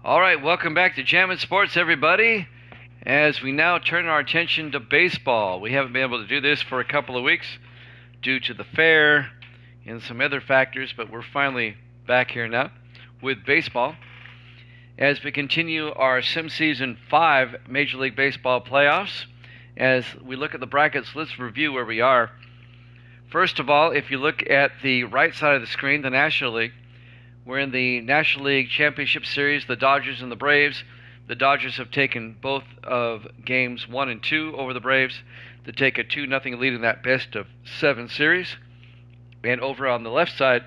All right, welcome back to Jammin' Sports, everybody. As we now turn our attention to baseball, we haven't been able to do this for a couple of weeks due to the fair and some other factors, but we're finally back here now with baseball as we continue our Sim Season 5 Major League Baseball playoffs. As we look at the brackets, let's review where we are. First of all, if you look at the right side of the screen, the National League, we're in the National League Championship Series, the Dodgers and the Braves. The Dodgers have taken both of games 1 and 2 over the Braves to take a 2-0 lead in that best-of-7 series. And over on the left side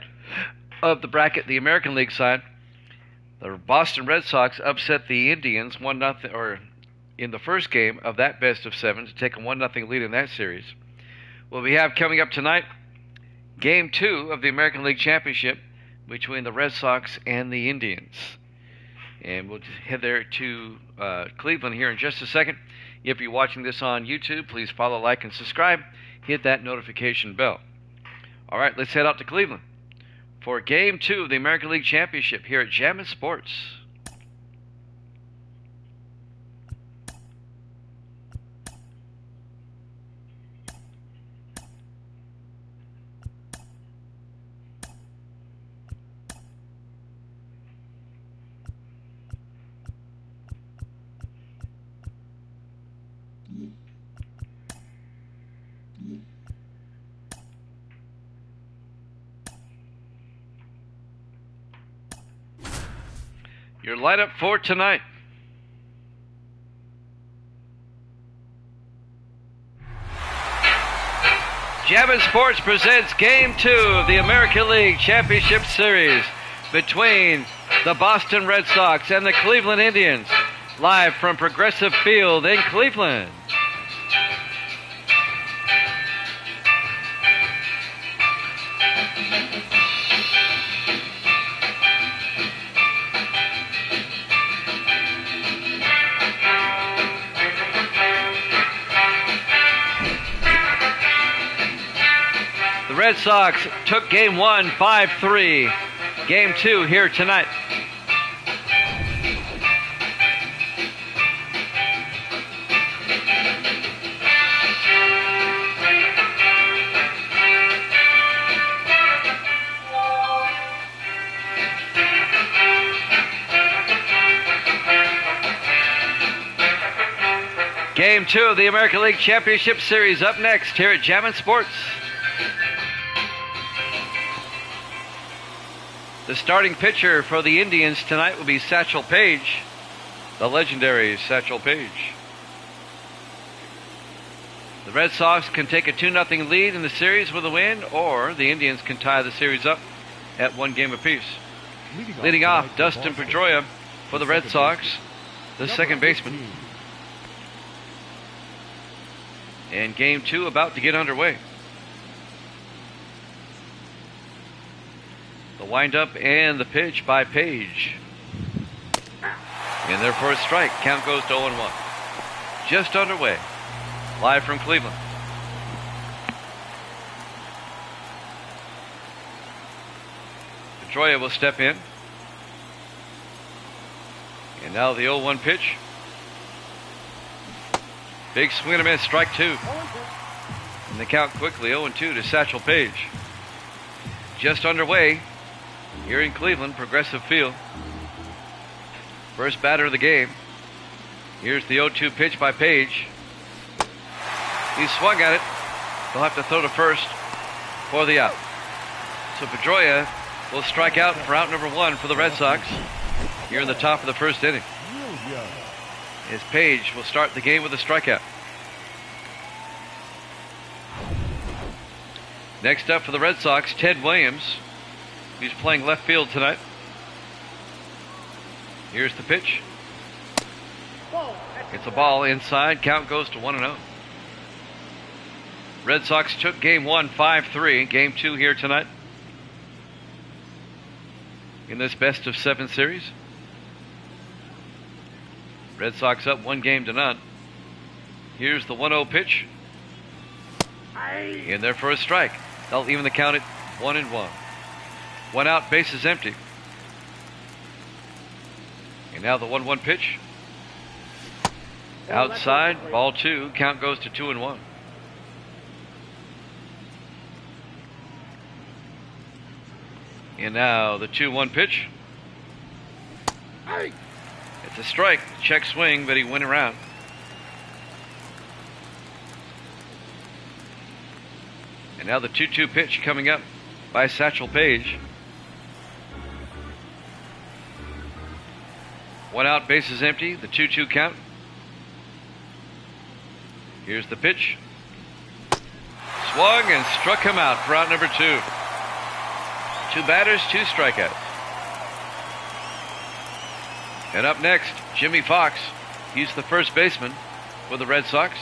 of the bracket, the American League side, the Boston Red Sox upset the Indians 1-0, or in the first game of that best-of-7 to take a 1-0 lead in that series. What we have coming up tonight, Game 2 of the American League Championship between the Red Sox and the Indians. And we'll head there to Cleveland here in just a second. If you're watching this on YouTube, please follow, like, and subscribe. Hit that notification bell. All right, let's head out to Cleveland for Game 2 of the American League Championship here at Jammin' Sports. Your lineup for tonight. Jammin' Sports presents Game 2 of the American League Championship Series between the Boston Red Sox and the Cleveland Indians, live from Progressive Field in Cleveland. The Red Sox took Game 1 5-3. Game 2 here tonight. Game 2 of the American League Championship Series up next here at Jammin' Sports. The starting pitcher for the Indians tonight will be Satchel Paige, the legendary Satchel Paige. The Red Sox can take a 2-0 lead in the series with a win, or the Indians can tie the series up at 1 game apiece. Leading off, Dustin Pedroia for the Red Sox, the second baseman. And Game 2 about to get underway. The windup and the pitch by Page. In there for a strike. Count goes to 0-1. Just underway. Live from Cleveland. Pedroia will step in. And now the 0-1 pitch. Big swing and a miss. Strike 2. And the count quickly 0-2 to Satchel Paige. Just underway here in Cleveland, Progressive Field. First batter of the game. Here's the 0-2 pitch by Page. He swung at it. They'll have to throw to first for the out. So Pedroia will strike out for out number 1 for the Red Sox here in the top of the first inning. As Page will start the game with a strikeout. Next up for the Red Sox, Ted Williams. He's playing left field tonight. Here's the pitch. It's a ball inside. Count goes to 1-0. Red Sox took Game 1 5-3. Game 2 here tonight in this best-of-7 series. Red Sox up 1-0. Here's the 1-0 pitch. In there for a strike. They'll even the count at 1-1. One out, bases empty. And now the 1-1 pitch. Outside, ball 2. Count goes to 2-1. And now the 2-1 pitch. It's a strike. Check swing, but he went around. And now the 2-2 pitch coming up by Satchel Paige. 1 out, bases empty. The 2-2 count. Here's the pitch. Swung and struck him out for out number 2. 2 batters, 2 strikeouts. And up next, Jimmy Fox. He's the first baseman for the Red Sox.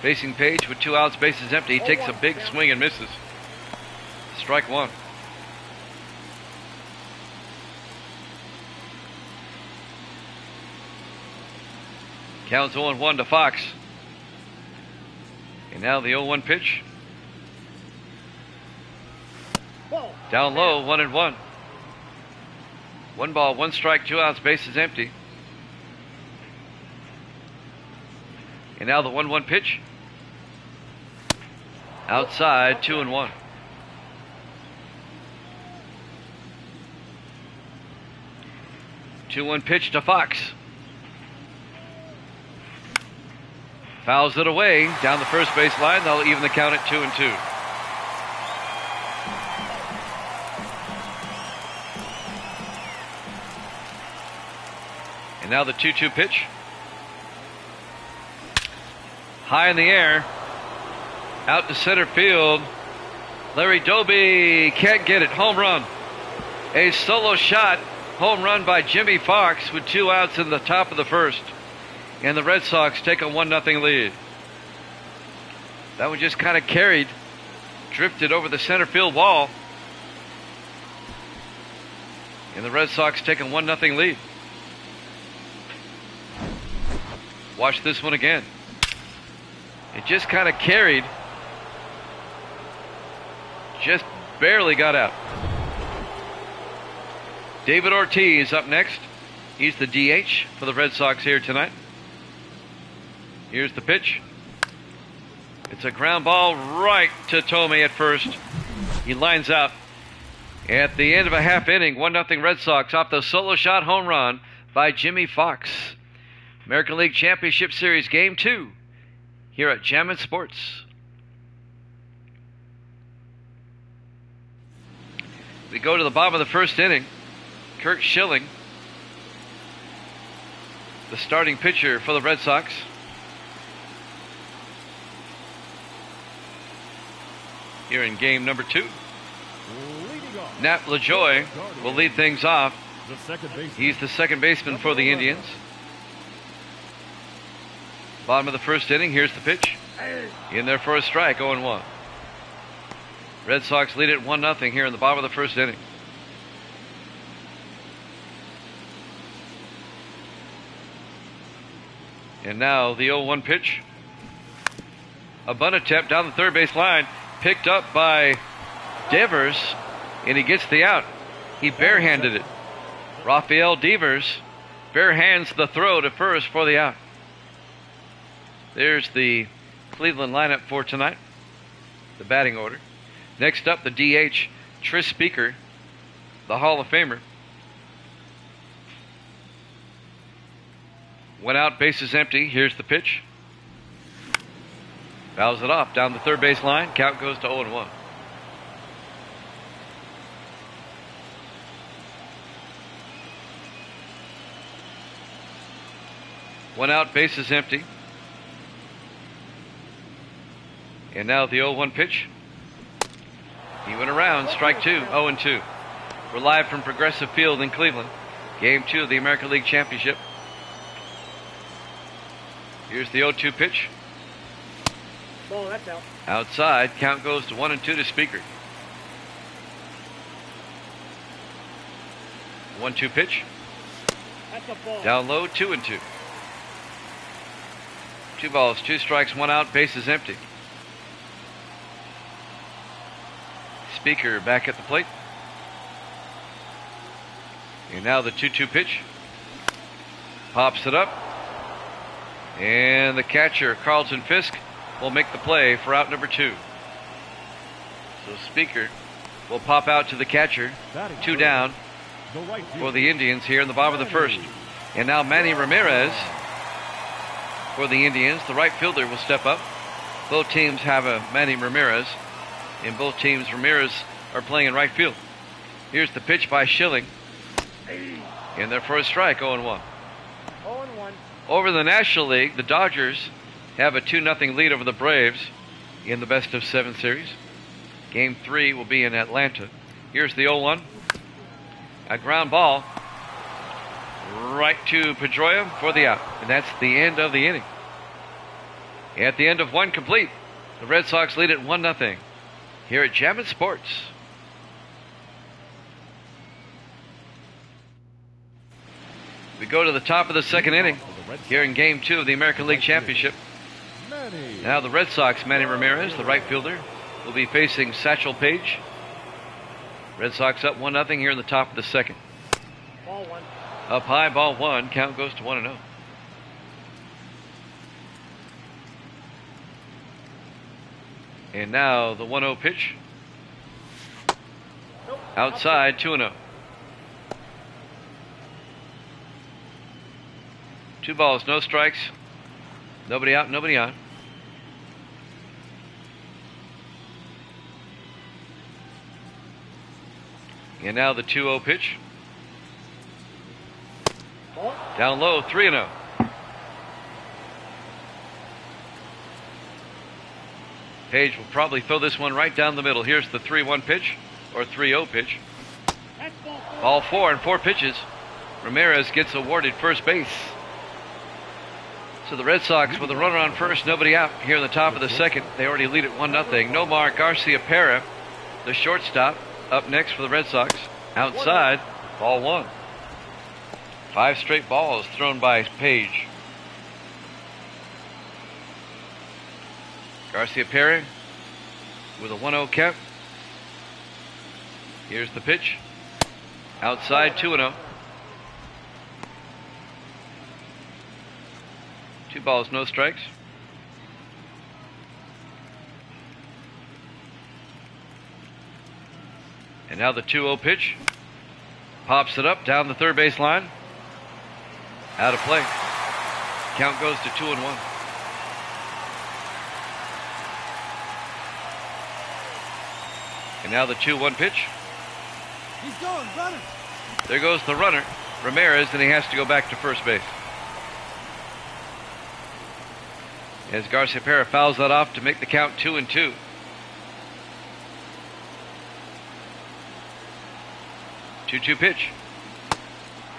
Facing Page with 2 outs, bases empty. He takes a big swing and misses. Strike 1. Counts 0-1 to Fox. And now the 0-1 pitch. Down low, 1-1. 1 ball, 1 strike, 2 outs, bases empty. And now the 1-1 pitch. Outside, 2-1. Two-one pitch to Fox. Fouls it away down the first base line. They'll even the count at 2-2. And now the 2-2 pitch. High in the air. Out to center field. Larry Doby can't get it. Home run. A solo shot. Home run by Jimmy Fox with 2 outs in the top of the first. And the Red Sox take a 1-0 lead. That one just kind of carried. Drifted over the center field wall. And the Red Sox take a 1-0 lead. Watch this one again. It just kind of carried. Just barely got out. David Ortiz up next. He's the DH for the Red Sox here tonight. Here's the pitch. It's a ground ball right to Tomei at first. He lines out. At the end of a half inning, 1-0 Red Sox off the solo shot home run by Jimmy Fox. American League Championship Series Game 2 here at Jammin' Sports. We go to the bottom of the first inning. Kurt Schilling, the starting pitcher for the Red Sox. Here in game number 2. Nat LaJoie will lead things off. He's the second baseman for the Indians. Bottom of the first inning, here's the pitch. In there for a strike, 0-1. Red Sox lead it 1-0 here in the bottom of the first inning. And now the 0-1 pitch. A bunt attempt down the third base line. Picked up by Devers. And he gets the out. He barehanded it. Rafael Devers barehands the throw to first for the out. There's the Cleveland lineup for tonight. The batting order. Next up, the DH, Tris Speaker, the Hall of Famer. 1 out, bases empty. Here's the pitch. Fouls it off down the third base line. Count goes to 0-1. One out, bases empty. And now the 0-1 pitch. He went around, strike 2, 0-2. We're live from Progressive Field in Cleveland. Game 2 of the American League Championship. Here's the 0-2 pitch. Ball, that's out. Outside, count goes to 1-2 to Speaker. 1-2 pitch. That's a ball. Down low, 2-2. 2 balls, 2 strikes, 1 out, bases empty. Speaker back at the plate. And now the 2-2 pitch. Pops it up. And the catcher, Carlton Fisk, will make the play for out number 2. So Speaker will pop out to the catcher. 2 down for the Indians here in the bottom of the first. And now Manny Ramirez for the Indians. The right fielder will step up. Both teams have a Manny Ramirez. And both teams, Ramirez, are playing in right field. Here's the pitch by Schilling. In their first strike, 0-1. 0-1. Over the National League, the Dodgers have a 2-0 lead over the Braves in the best-of-7 series. Game 3 will be in Atlanta. Here's the 0-1. A ground ball right to Pedroia for the out. And that's the end of the inning. At the end of 1 complete, the Red Sox lead at 1-0 here at Jammin' Sports. We go to the top of the second inning here in Game 2 of the American League Championship. Now the Red Sox, Manny Ramirez, the right fielder, will be facing Satchel Paige. Red Sox up 1-0 here in the top of the second. Ball 1. Up high, ball 1. Count goes to 1-0. And now the 1-0 pitch. Nope. Outside, 2-0. 2 balls, no strikes. Nobody out, nobody on. And now the 2-0 pitch. Ball. Down low, 3-0. Page will probably throw this one right down the middle. Here's the 3-1 pitch, or 3-0 pitch. That's ball 4. Ball 4 and 4 pitches. Ramirez gets awarded first base. So the Red Sox with a runner on first, nobody out here in the top of the second. They already lead at 1-0. Nomar Garcia-Pera, the shortstop, up next for the Red Sox. Outside, ball 1. 5 straight balls thrown by Page. Garcia-Pera with a 1-0 count. Here's the pitch. Outside, 2-0. 2 balls, no strikes. And now the 2-0 pitch. Pops it up down the third base line. Out of play. Count goes to 2-1. And now the 2-1 pitch. He's going, runner. There goes the runner, Ramirez, and he has to go back to first base. As Garcia-Pera fouls that off to make the count 2-2. Two-two pitch.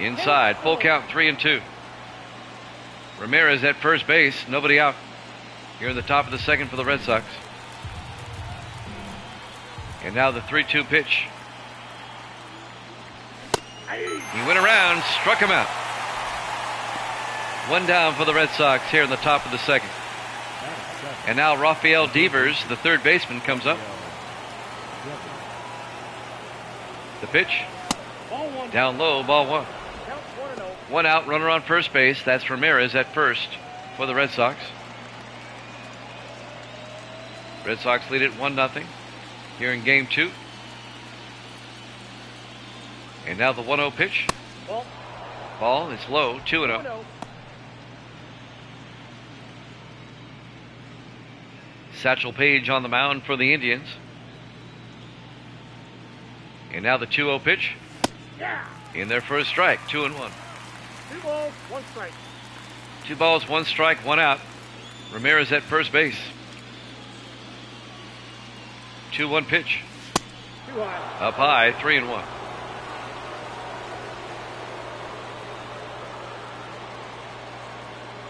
Inside, full count, 3-2. Ramirez at first base, nobody out. Here in the top of the second for the Red Sox. And now the 3-2 pitch. He went around, struck him out. 1 down for the Red Sox here in the top of the second. And now Rafael Devers, the third baseman, comes up. The pitch. Ball 1. Down low, ball 1. Count 1-0. 1 out, runner on first base. That's Ramirez at first for the Red Sox. Red Sox lead at 1-0 here in Game 2. And now the 1-0 pitch. Ball. Ball is low, 2-0. 2-0. Satchel Paige on the mound for the Indians. And now the 2-0 pitch. Yeah. In their first strike, 2-1. 2 balls, 1 strike. 2 balls, 1 strike, 1 out. Ramirez at first base. 2-1 pitch. Too high. Up high, 3-1.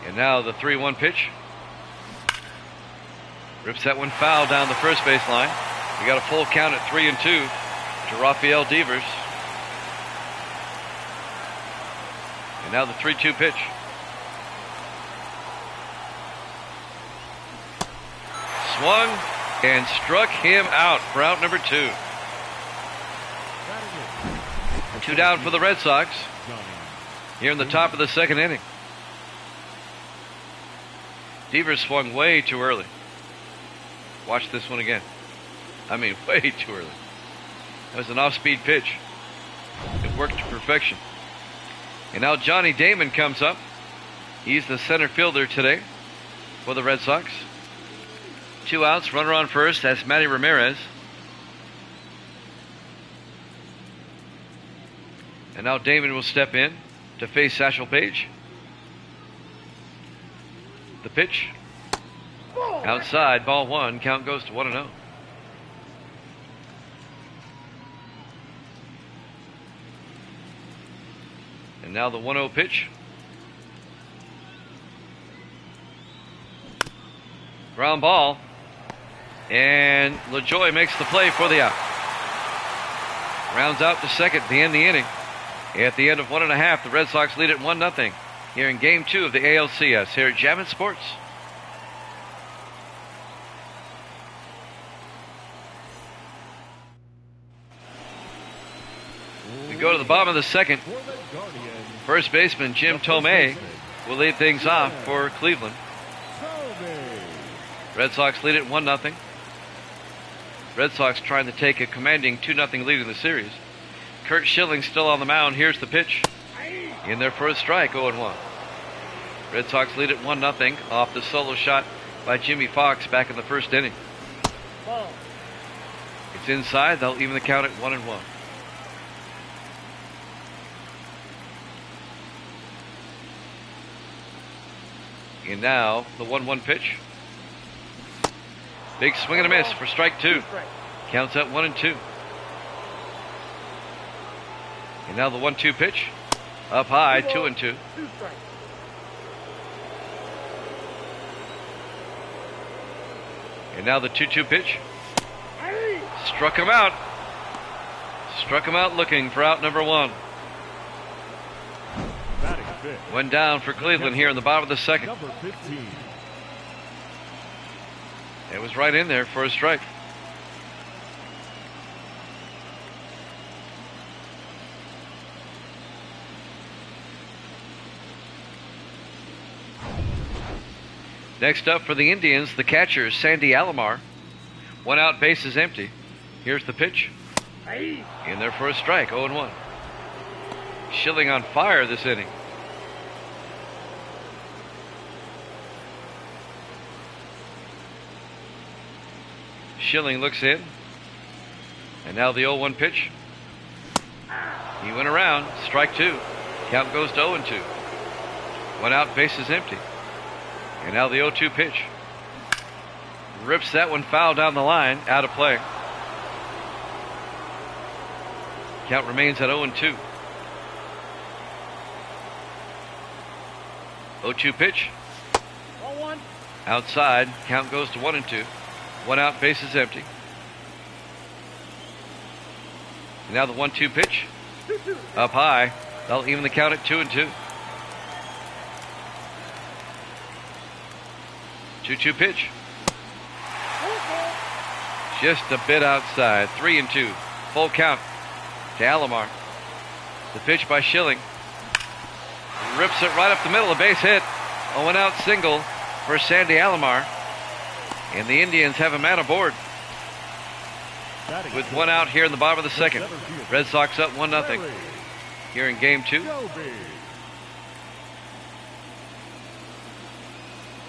And now the 3-1 pitch. Rips that one foul down the first base line. We got a full count at 3-2 to Rafael Devers. And now the 3-2 pitch. Swung and struck him out for out number 2. Two down for the Red Sox here in the top of the second inning. Devers swung way too early. Watch this one again. I mean, way too early. That was an off-speed pitch. It worked to perfection. And now Johnny Damon comes up. He's the center fielder today for the Red Sox. 2 outs, runner on first. That's Matty Ramirez. And now Damon will step in to face Satchel Paige. The pitch. Outside, ball one. Count goes to 1-0. And now the 1-0 pitch. Ground ball. And LaJoie makes the play for the out. Rounds out to second, the end of the inning. At the end of 1.5, the Red Sox lead at 1-0 here in Game 2 of the ALCS here at Jammin' Sports. We go to the bottom of the second. First baseman Jim Tomei will lead things off for Cleveland. Red Sox lead at 1-0. Red Sox trying to take a commanding 2-0 lead in the series. Curt Schilling still on the mound. Here's the pitch. In there for a strike, 0-1. Red Sox lead at 1-0 off the solo shot by Jimmy Fox back in the first inning. It's inside. They'll even the count at 1-1. And now the 1-1 pitch. Big swing and a miss for strike 2. Counts at 1-2. And now the 1-2 pitch. Up high, 2-2. And now the 2-2 pitch. Struck him out. Struck him out looking for out number 1. Went down for Cleveland here in the bottom of the second. It was right in there for a strike. Next up for the Indians, the catcher, Sandy Alomar. 1 out, bases empty. Here's the pitch. In there for a strike, 0-1. Schilling on fire this inning. Schilling looks in. And now the 0-1 pitch. He went around, strike 2. Count goes to 0-2. 1 out, bases empty. And now the 0-2 pitch. Rips that one foul down the line, out of play. Count remains at 0-2. 0-2 pitch. Outside, count goes to 1-2. 1 out, bases empty. And now the 1-2 pitch. Up high. They'll even the count at 2-2. 2-2 pitch. Just a bit outside. 3-2. Full count to Alomar. The pitch by Schilling. Rips it right up the middle. A base hit. A 1 out single for Sandy Alomar. And the Indians have a man aboard. With 1 out here in the bottom of the second. Red Sox up 1-0 here in Game 2.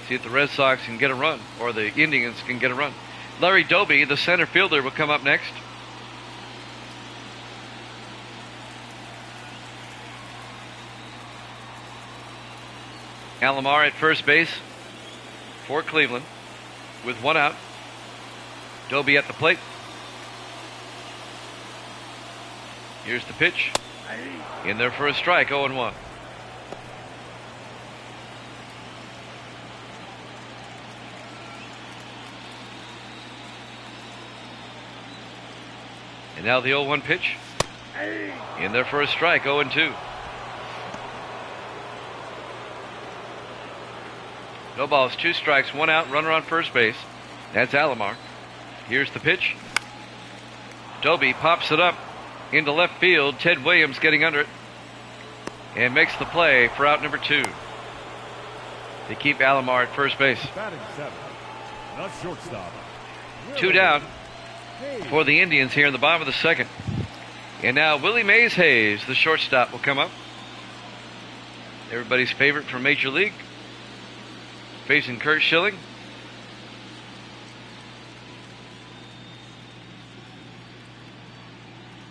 See if the Red Sox can get a run, or the Indians can get a run. Larry Doby, the center fielder, will come up next. Alomar at first base for Cleveland with 1 out. Doby at the plate. Here's the pitch. In there for a strike, 0-1. And now the 0-1 pitch. In there for a strike, 0-2. No balls, 2 strikes, 1 out, runner on first base. That's Alomar. Here's the pitch. Doby pops it up into left field. Ted Williams getting under it and makes the play for out number 2 to keep Alomar at first base. Batting 7, the shortstop. 2 down for the Indians here in the bottom of the second. And now Willie Mays Hayes, the shortstop, will come up. Everybody's favorite from Major League, facing Kurt Schilling.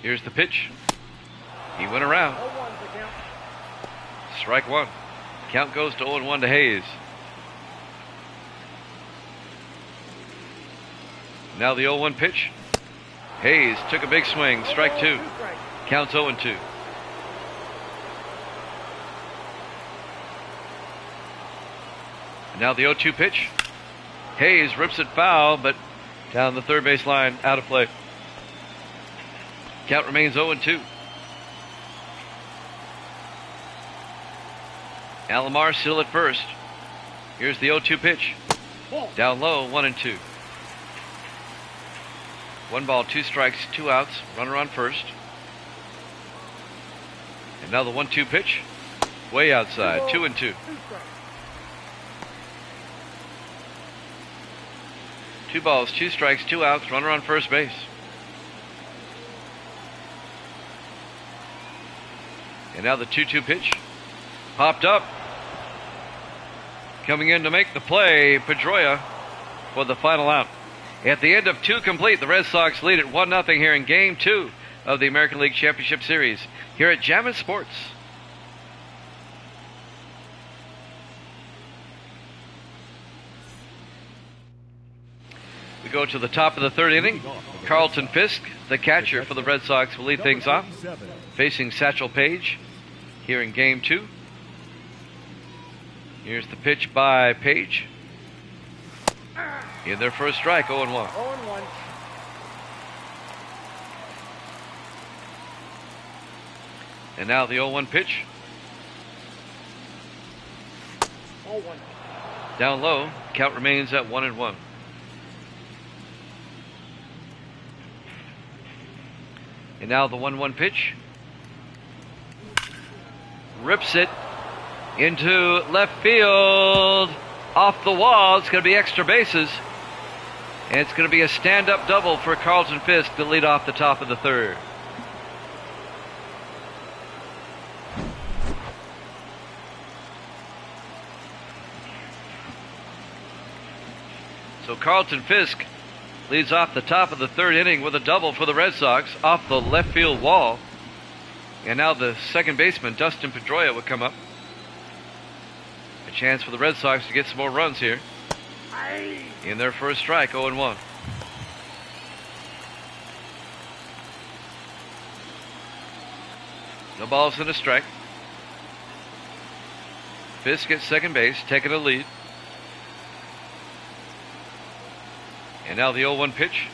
Here's the pitch. He went around. Strike 1. Count goes to 0-1 to Hayes. Now the 0-1 pitch. Hayes took a big swing. Strike 2. Counts 0-2. Now the 0-2 pitch. Hayes rips it foul, but down the third base line, out of play. Count remains 0-2. Alomar still at first. Here's the 0-2 pitch. Down low, 1-2. 1 ball, 2 strikes, 2 outs. Runner on first. And now the 1-2 pitch. Way outside, 2-2. 2 balls, 2 strikes, 2 outs. Runner on first base. And now the 2-2 pitch. Popped up. Coming in to make the play, Pedroia for the final out. At the end of 2 complete, the Red Sox lead at 1-0 here in Game 2 of the American League Championship Series here at Jammin' Sports. We go to the top of the 3rd inning. Carlton Fisk, the catcher for the Red Sox, will lead things off, facing Satchel Paige here in Game 2. Here's the pitch by Paige. In their first strike, 0-1. 0-1. And now the 0-1 pitch. 0-1. Down low, count remains at 1-1. And now the 1-1 pitch. Rips it into left field. Off the wall. It's going to be extra bases. And it's going to be a stand-up double for Carlton Fisk to lead off the top of the 3rd. So Carlton Fisk leads off the top of the 3rd inning with a double for the Red Sox off the left field wall. And now the second baseman, Dustin Pedroia, will come up. A chance for the Red Sox to get some more runs here. In their first strike, 0-1. No balls and a strike. Fisk at second base, taking a lead. And now the 0-1 pitch.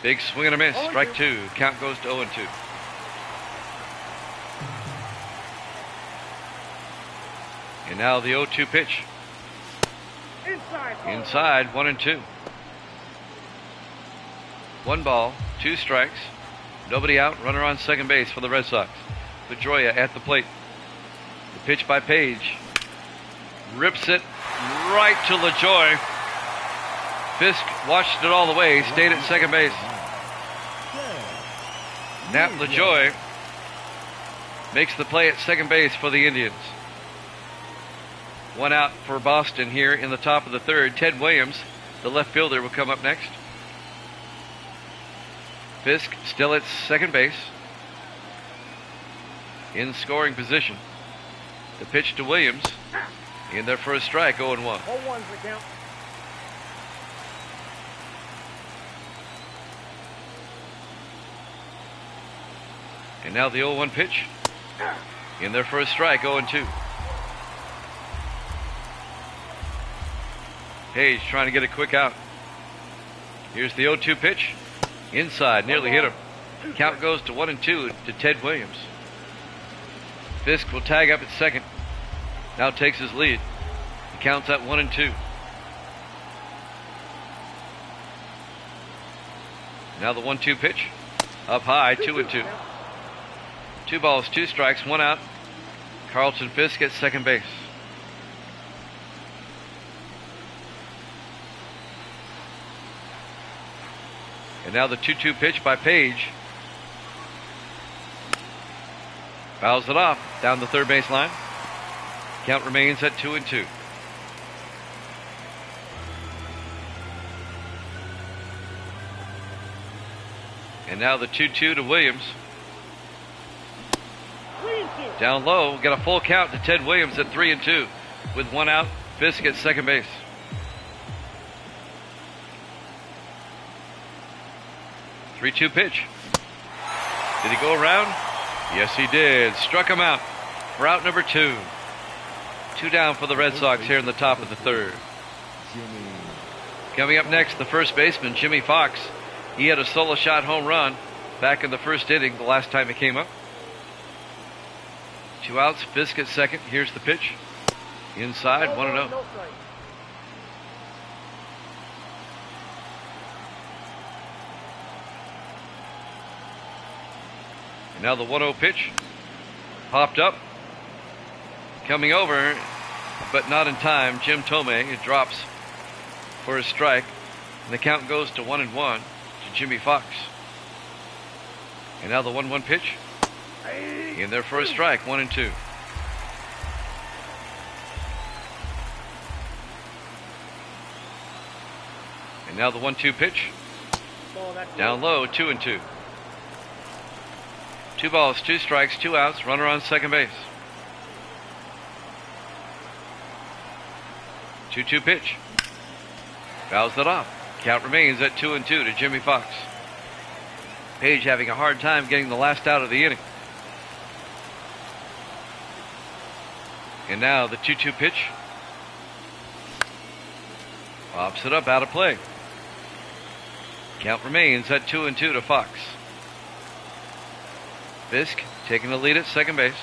Big swing and a miss. Strike 2. Count goes to 0-2. And now the 0-2 pitch. Inside, 1-2. 1 ball, 2 strikes. Nobody out. Runner on second base for the Red Sox. Pedroia at the plate. The pitch by Page. Rips it right to LaJoy. Fisk watched it all the way. Stayed at second base. Nat LaJoy makes the play at second base for the Indians. 1 out for Boston here in the top of the 3rd. Ted Williams, the left fielder, will come up next. Fisk still at second base. In scoring position. The pitch to Williams. In their first strike, 0-1. 0-1's the count. And now the 0-1 pitch. In their first strike, 0-2. Page trying to get a quick out. Here's the 0-2 pitch. Inside, nearly hit him. Count goes to 1-2 to Ted Williams. Fisk will tag up at second. Now takes his lead. He counts at 1-2. Now the 1-2 pitch. Up high, 2-2. 2 balls, 2 strikes, 1 out. Carlton Fisk at second base. And now the 2-2 pitch by Page. Fouls it off down the third base line. Count remains at 2-2. And now the 2-2 to Williams. Down low, got a full count to Ted Williams at 3-2 with 1 out. Fisk at second base. Three-two pitch. Did he go around? Yes, he did. Struck him out for out number 2. 2 down for the Red Sox here in the top of the third. Coming up next, the first baseman, Jimmy Fox. He had a solo shot home run back in the first inning the last time he came up. 2 outs, Fisk at second. Here's the pitch. Inside, 1-0. And now the 1-0 pitch. Popped up. Coming over, but not in time. Jim Thome, it drops for a strike. And the count goes to 1-1 to Jimmy Fox. And now the 1-1 pitch. In there for a strike, 1-2. And now the 1-2 pitch. Down low, 2-2. 2 balls, 2 strikes, 2 outs, runner on second base. 2-2 pitch. Fouls it off. Count remains at 2-2 to Jimmy Fox. Page having a hard time getting the last out of the inning. And now the 2-2 pitch. Pops it up, out of play. Count remains at 2-2 to Fox. Fisk taking the lead at second base.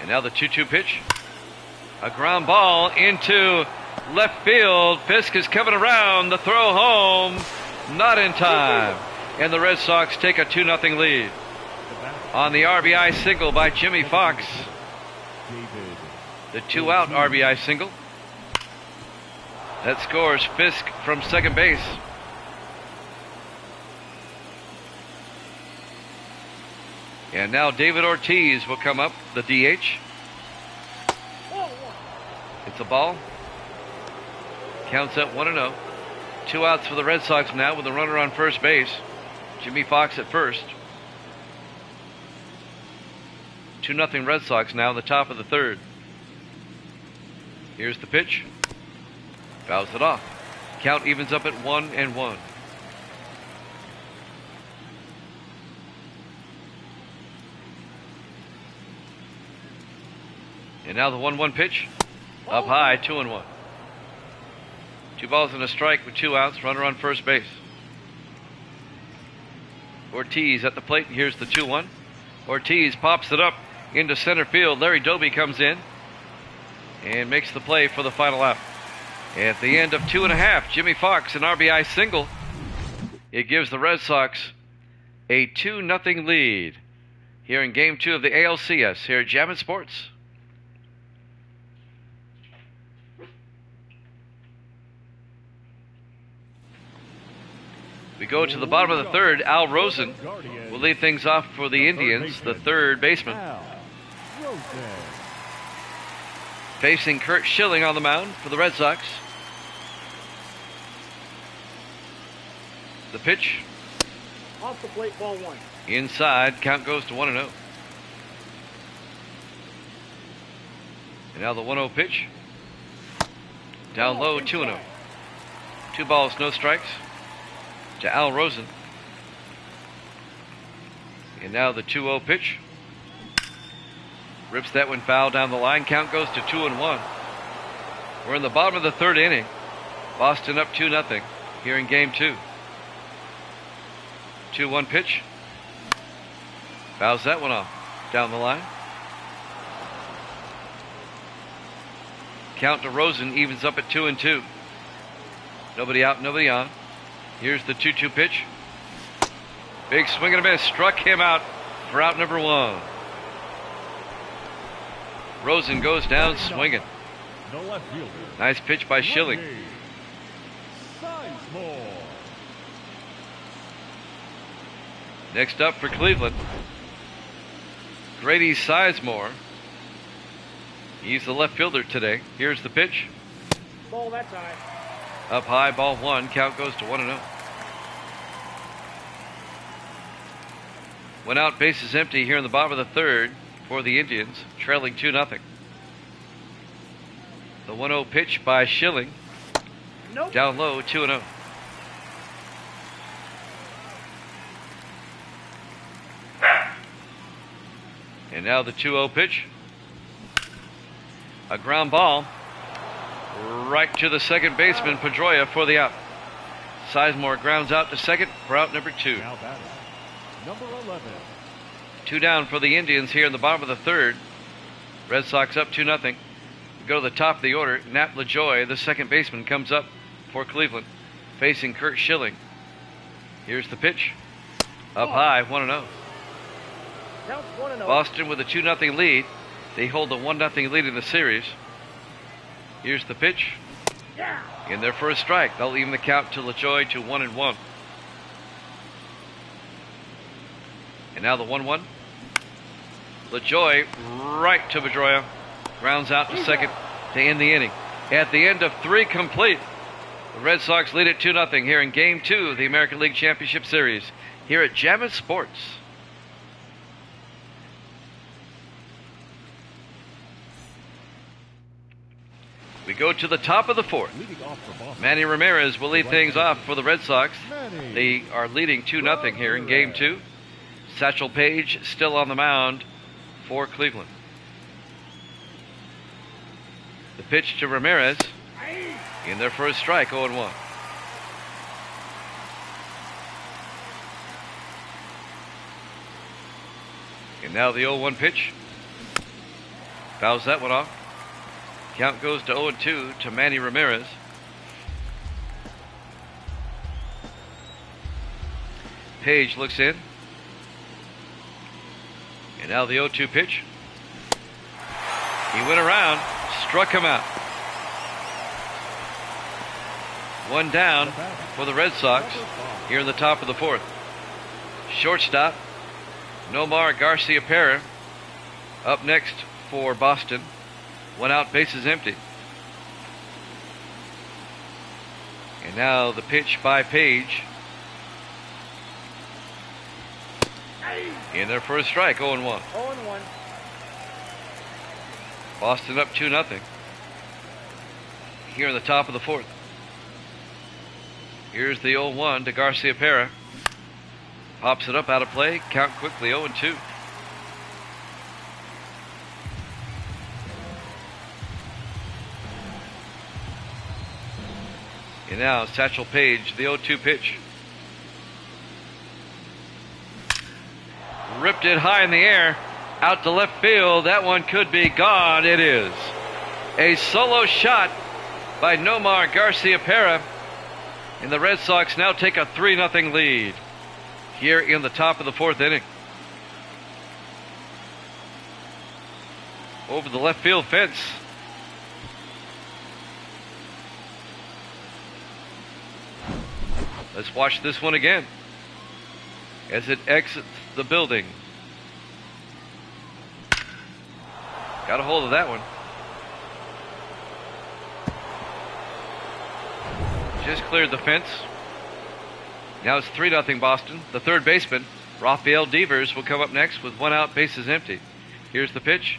And now the 2-2 pitch. A ground ball into left field. Fisk is coming around. The throw home. Not in time. And the Red Sox take a 2-0 lead. On the RBI single by Jimmy Fox. The 2-out RBI single. That scores Fisk from second base. And now David Ortiz will come up, the DH. It's a ball. Counts at 1-0. 2 outs for the Red Sox now with a runner on first base. Jimmy Fox at first. 2-0 Red Sox now in the top of the third. Here's the pitch. Fouls it off. Count evens up at 1-1. And now the 1-1 pitch. Up high, 2-1. 2 balls and a strike with 2 outs. Runner on first base. Ortiz at the plate. Here's the 2-1. Ortiz pops it up into center field. Larry Doby comes in and makes the play for the final out. At the end of 2.5, Jimmy Fox, an RBI single. It gives the Red Sox a 2-0 lead here in Game 2 of the ALCS here at Jammin' Sports. We go to the bottom of the third. Al Rosen will lead things off for the Indians, the third baseman. Facing Kurt Schilling on the mound for the Red Sox. The pitch. Off the plate, ball 1. Inside, count goes to 1-0. And now the 1-0 pitch. Down low, 2-0. 2 balls, no strikes to Al Rosen. And now the 2-0 pitch. Rips that one foul down the line. Count goes to 2-1. We're in the bottom of the third inning. Boston up 2-0 here in Game 2. 2-1 pitch. Fouls that one off down the line. Count to Rosen evens up at 2-2. Nobody out, nobody on. Here's the 2-2 pitch. Big swing and a miss. Struck him out for out number 1. Rosen goes down swinging. The left fielder. Nice pitch by Schilling. Sizemore. Next up for Cleveland, Grady Sizemore. He's the left fielder today. Here's the pitch. Ball that time. Up high, ball 1. Count goes to 1-0. One out, bases empty here in the bottom of the third for the Indians, trailing 2-0. The 1-0 pitch by Schilling. Nope. Down low, 2-0. And now the 2-0 pitch. A ground ball right to the second baseman, Pedroia, for the out. Sizemore grounds out to second for out number 2. Now batting, number 11. 2 down for the Indians here in the bottom of the third. Red Sox up 2-0. We go to the top of the order. Nat LaJoie, the second baseman, comes up for Cleveland, facing Kurt Schilling. Here's the pitch. Up high, 1-0. Counts 1-0. Boston with a 2-0 lead. They hold the 1-0 lead in the series. Here's the pitch. Yeah. In their first strike. They'll even the count to LaJoie to 1-1. And now the 1-1. LaJoie right to Pedroia. Grounds out to second to end the inning. At the end of 3 complete, the Red Sox lead at 2-0 here in Game 2 of the American League Championship Series here at Jammin' Sports. We go to the top of the fourth. Leading off for Boston. Manny Ramirez will lead things off for the Red Sox. They are leading 2-0 here in Game 2. Satchel Paige still on the mound for Cleveland. The pitch to Ramirez in their first strike, 0-1. And now the 0-1 pitch. Fouls that one off. Count goes to 0-2 to Manny Ramirez. Page looks in. And now the 0-2 pitch. He went around, struck him out. 1 down for the Red Sox here in the top of the fourth. Shortstop, Nomar Garcia-Pera, up next for Boston. 1 out, bases empty. And now the pitch by Page. In their first strike, 0-1. 0-1. Boston up 2-0 here in the top of the fourth. Here's the 0-1 to Garcia-Pera. Pops it up out of play. Count quickly, 0-2. And now Satchel Paige, the 0-2 pitch. Ripped it high in the air, out to left field. That one could be gone. It is. A solo shot by Nomar Garcia-Pera. And the Red Sox now take a 3-0 lead here in the top of the fourth inning. Over the left field fence. Let's watch this one again as it exits the building. Got a hold of that one. Just cleared the fence. Now it's 3-0 Boston. The third baseman, Rafael Devers, will come up next with 1 out, bases empty. Here's the pitch.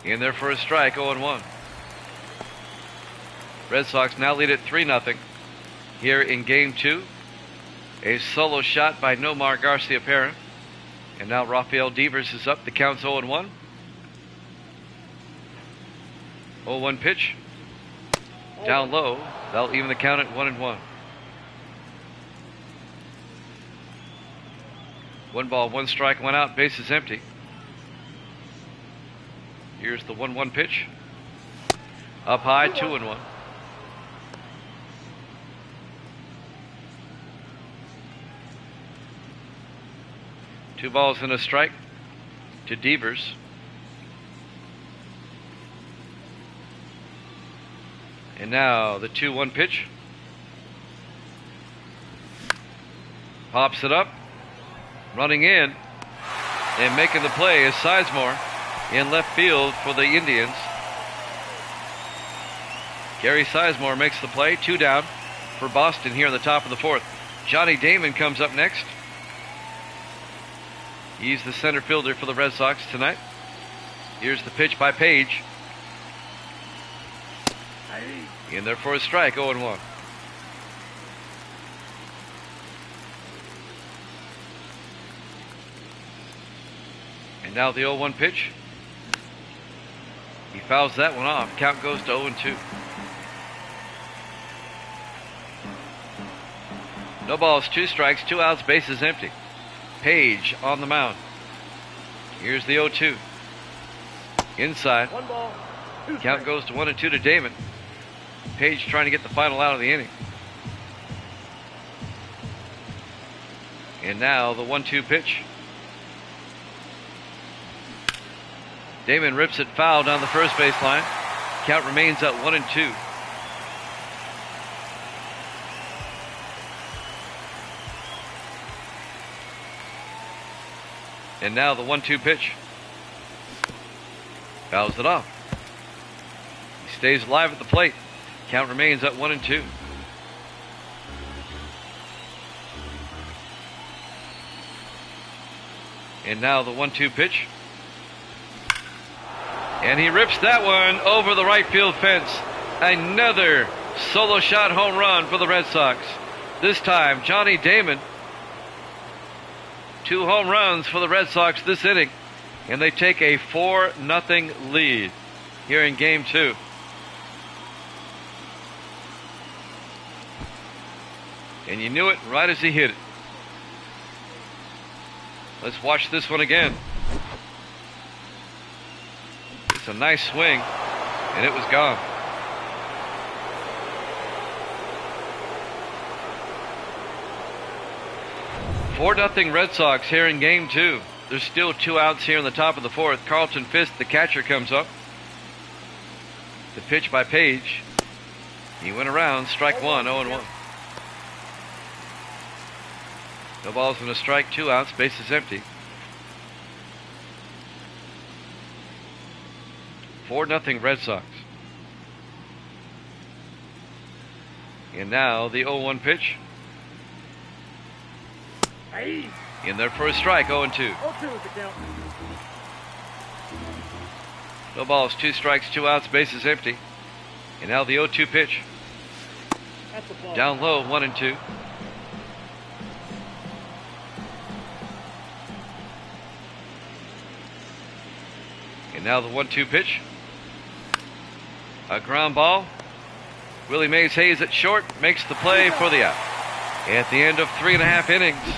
In their first strike, 0-1. Red Sox now lead at 3-0 here in Game 2. A solo shot by Nomar Garcia-Pera. And now Rafael Devers is up. The count's 0-1. 0-1 pitch. Down low. That'll even the count at 1-1. 1 ball, 1 strike, 1 out, bases empty. Here's the 1-1 pitch. Up high, 2-1. 2 balls and a strike to Devers. And now the 2-1 pitch. Pops it up. Running in and making the play is Sizemore in left field for the Indians. Gary Sizemore makes the play. 2 down for Boston here in the top of the 4th. Johnny Damon comes up next. He's the center fielder for the Red Sox tonight. Here's the pitch by Page. In there for a strike, 0-1. And now the 0-1 pitch. He fouls that one off. Count goes to 0-2. No balls, 2 strikes, 2 outs, bases empty. Page on the mound. Here's the 0-2. Inside. 1 ball, 2 Count strikes. goes to 1-2 to Damon. Page trying to get the final out of the inning. And now the 1-2 pitch. Damon rips it foul down the first baseline. Count remains at 1-2. And now the 1-2 pitch. Fouls it off. He stays alive at the plate. Count remains at 1-2. And now the 1-2 pitch. And he rips that one over the right field fence. Another solo shot home run for the Red Sox. This time, Johnny Damon. 2 home runs for the Red Sox this inning. And they take a 4-0 lead here in Game 2. And you knew it right as he hit it. Let's watch this one again. It's a nice swing, and it was gone. Four 0 Red Sox here in Game 2. There's still 2 outs here in the top of the 4th. Carlton Fisk, the catcher, comes up. The pitch by Page. He went around, strike 1, 0-1. No balls and a strike, 2 outs, bases empty. 4-0 Red Sox. And now the 0-1 pitch. In there for a strike, 0-2. 0-2 is the count. No balls, 2 strikes, 2 outs, bases empty. And now the 0-2 pitch. That's the ball. Down low, 1-2. And now the 1-2 pitch. A ground ball. Willie Mays Hayes at short makes the play for the out. At the end of 3.5 innings,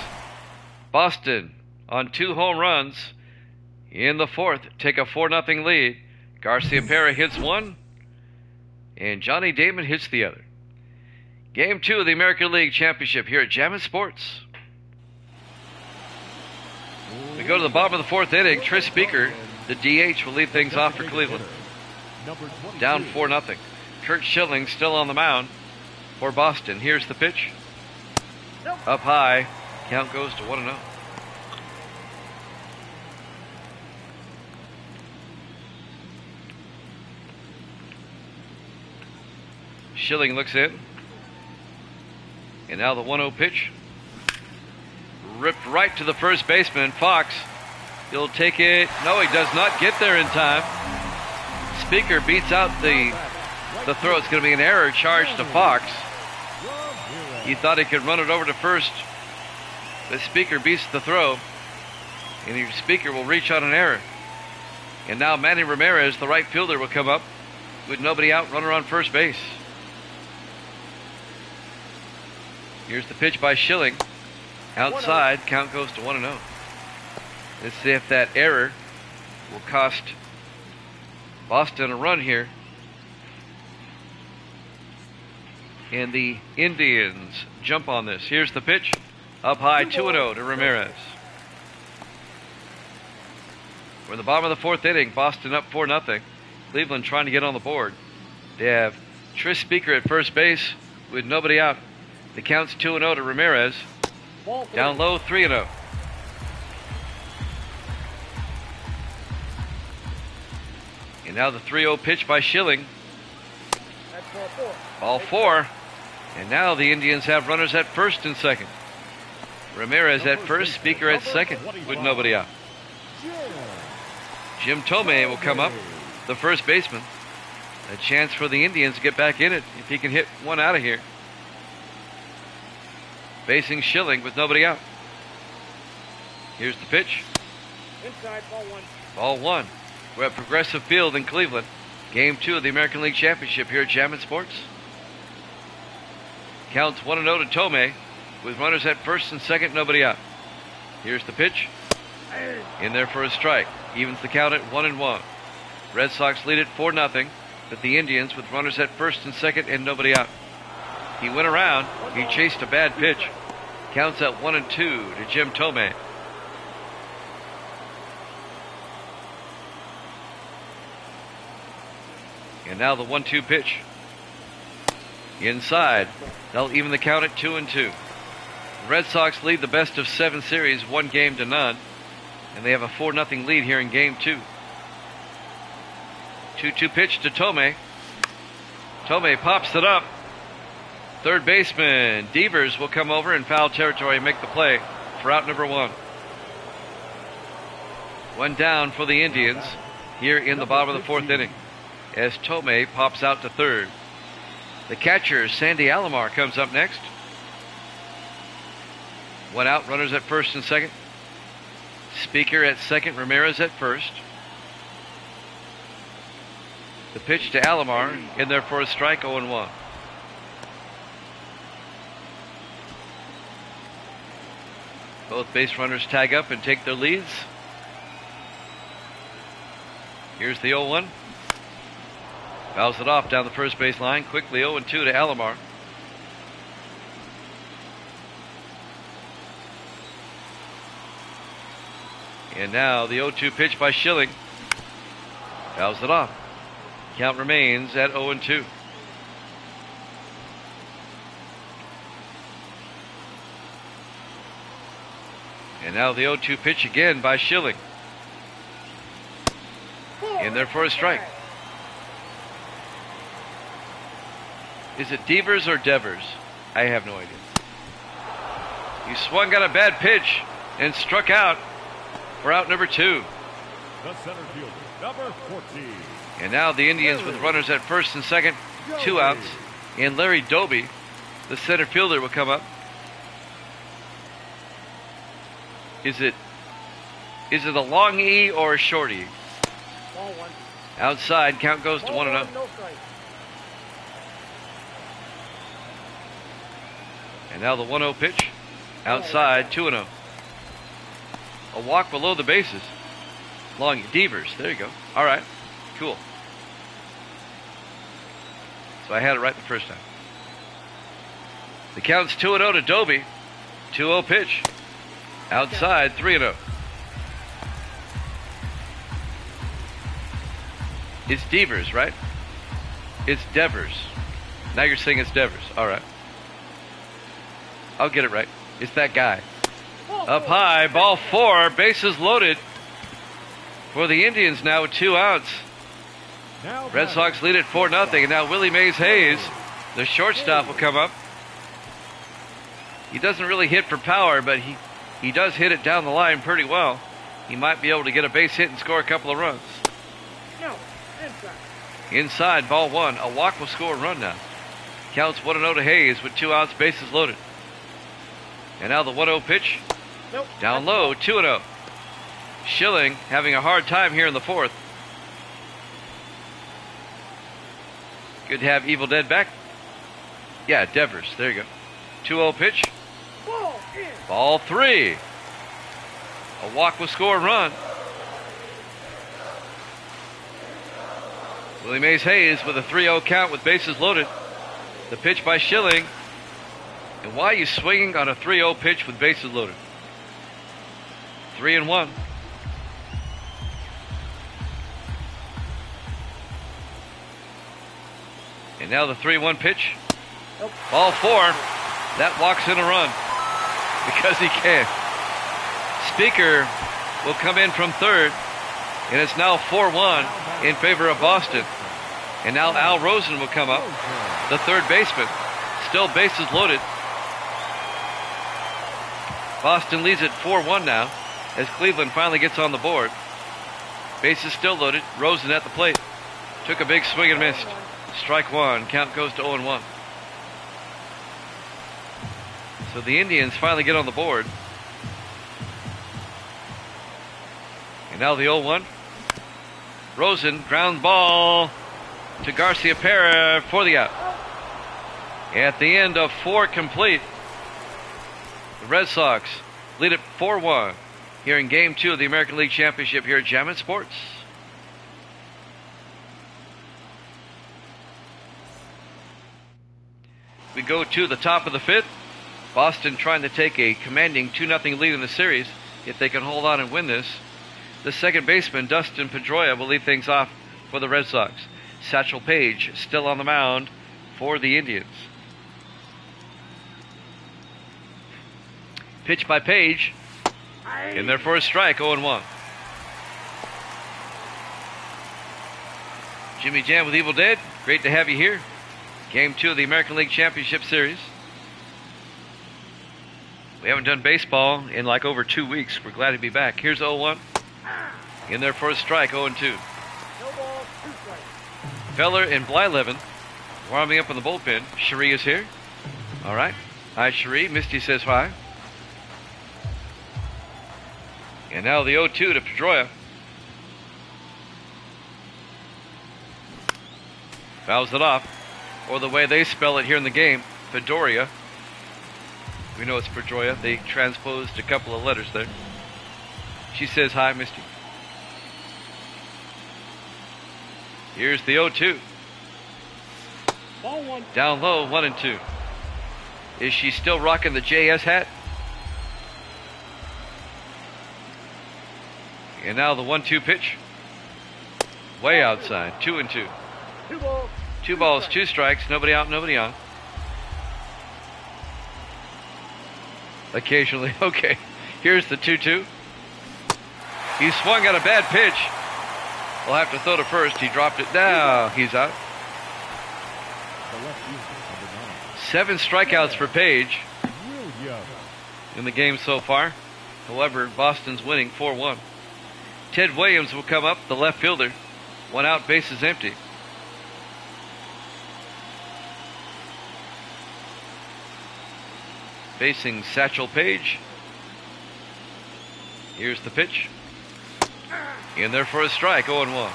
Boston on 2 home runs in the 4th take a 4-0 lead. Garcia Pera hits 1, and Johnny Damon hits the other. Game 2 of the American League Championship here at Jammin' Sports. We go to the bottom of the 4th inning. Tris Speaker, the DH, will lead things off for Cleveland. Down 4-0. Kurt Schilling still on the mound for Boston. Here's the pitch. Up high. Count goes to 1-0. Schilling looks in. And now the 1-0 pitch. Ripped right to the first baseman, Fox. He'll take it. No, he does not get there in time. Speaker beats out the throw. It's going to be an error charged to Fox. He thought he could run it over to first. But Speaker beats the throw. And the Speaker will reach on an error. And now Manny Ramirez, the right fielder, will come up with nobody out, runner on first base. Here's the pitch by Schilling. Outside, count goes to 1-0. Let's see if that error will cost Boston a run here. And the Indians jump on this. Here's the pitch. Up high, 2-0 to Ramirez. We're in the bottom of the fourth inning. Boston up 4-0. Cleveland trying to get on the board. They have Tris Speaker at first base with nobody out. The count's 2-0 to Ramirez. Ball 3. Down low, 3-0. And now the 3-0 pitch by Schilling. That's ball 4. Ball 4. And now the Indians have runners at first and second. Ramirez at first, Speaker at second with nobody out. Jim Tomei will come up, the first baseman. A chance for the Indians to get back in it if he can hit one out of here. Facing Schilling with nobody out. Here's the pitch. Inside, ball 1. Ball 1. We're at Progressive Field in Cleveland. Game 2 of the American League Championship here at Jammin' Sports. Counts 1-0 to Tomei with runners at first and second, nobody out. Here's the pitch. In there for a strike. Evens the count at 1-1. Red Sox lead it 4-0, but the Indians with runners at first and second and nobody out. He went around. He chased a bad pitch. Counts at 1-2 to Jim Tomei. And now the 1-2 pitch. Inside. They'll even the count at 2-2. The Red Sox lead the best of 7 series, 1-0. And they have a 4-0 lead here in game 2. 2-2 pitch to Tomei. Tomei pops it up. Third baseman Devers will come over in foul territory and make the play for out number 1. One down for the Indians here in the bottom of the fourth inning as Tomei pops out to third. The catcher, Sandy Alomar, comes up next. One out, runners at first and second. Speaker at second, Ramirez at first. The pitch to Alomar, in there for a strike, 0-1. Both base runners tag up and take their leads. Here's the 0-1. Fouls it off down the first base line. Quickly 0-2 to Alomar. And now the 0-2 pitch by Schilling. Fouls it off. Count remains at 0-2. And now the 0-2 pitch again by Schilling. In there for a strike. Is it Devers or Devers? I have no idea. He swung on a bad pitch and struck out for out number 2. The center fielder, number 14. And now the Indians with runners at first and second, 2 outs. And Larry Doby, the center fielder, will come up. Is it a long E or a short E? Ball 1. Outside, count goes to 1-0. No strike. And now the 1-0 pitch. Outside, 2-0. A walk below the bases. Long Devers. There you go. All right. Cool. So I had it right the first time. The count's 2-0 to Doby. 2-0 pitch. Outside, 3-0. It's Devers, right? It's Devers. Now you're saying it's Devers. All right. I'll get it right. It's that guy. Up high, ball 4, bases loaded for the Indians now with 2 outs. Red Sox lead at 4-0, and now Willie Mays Hayes, the shortstop, will come up. He doesn't really hit for power, but he does hit it down the line pretty well. He might be able to get a base hit and score a couple of runs. No, inside. Inside, ball 1. A walk will score a run now. Counts 1-0 to Hayes with 2 outs, bases loaded. And now the 1-0 pitch. Nope. Down low, 2-0. Schilling having a hard time here in the fourth. Good to have Evil Dead back. Yeah, Devers. There you go. 2-0 pitch. Ball in. Ball 3. A walk will score a run. Willie Mays Hayes with a 3-0 count with bases loaded. The pitch by Schilling. And why are you swinging on a 3-0 pitch with bases loaded? 3-1. And now the 3-1 pitch. Nope. Ball 4. That walks in a run because he can. Speaker will come in from third, and it's now 4-1 in favor of Boston. And now Al Rosen will come up, the third baseman. Still bases loaded. Boston leads at 4-1 now as Cleveland finally gets on the board. Bases still loaded. Rosen at the plate. Took a big swing and missed. Strike one. Count goes to 0-1. So the Indians finally get on the board. And now the 0-1. Rosen, ground ball to Garcia Pera for the out. At the end of 4 complete, the Red Sox lead at 4-1 here in Game 2 of the American League Championship here at Jammin' Sports. We go to the top of the 5th. Boston trying to take a commanding 2-0 lead in the series if they can hold on and win this. The second baseman, Dustin Pedroia, will lead things off for the Red Sox. Satchel Paige still on the mound for the Indians. Pitch by Page. In there for a strike, 0-1. Jimmy Jam with Evil Dead, great to have you here. Game 2 of the American League Championship Series. We haven't done baseball in like over 2 weeks. We're glad to be back. Here's 0-1. In there for a strike, 0-2. No ball, 2 strikes. Feller and Blyleven warming up in the bullpen. Cherie is here. All right. Hi, Cherie. Misty says hi. And now the 0-2 to Pedroia. Fouls it off. Or the way they spell it here in the game, Fedoria. We know it's Pedroia. They transposed a couple of letters there. She says hi, Misty. Here's the 0-2. Ball 1. Down low, 1-2. Is she still rocking the JS hat? And now the 1-2 pitch. Way outside, 2-2. 2 balls. 2 balls, 2 strikes, nobody out, nobody on. Occasionally, okay. Here's the 2-2. He swung at a bad pitch. We'll have to throw to first. He dropped it down. He's out. 7 strikeouts for Page in the game so far. However, Boston's winning 4-1. Ted Williams will come up, the left fielder. 1 out, bases empty. Facing Satchel Paige. Here's the pitch. In there for a strike, 0-1.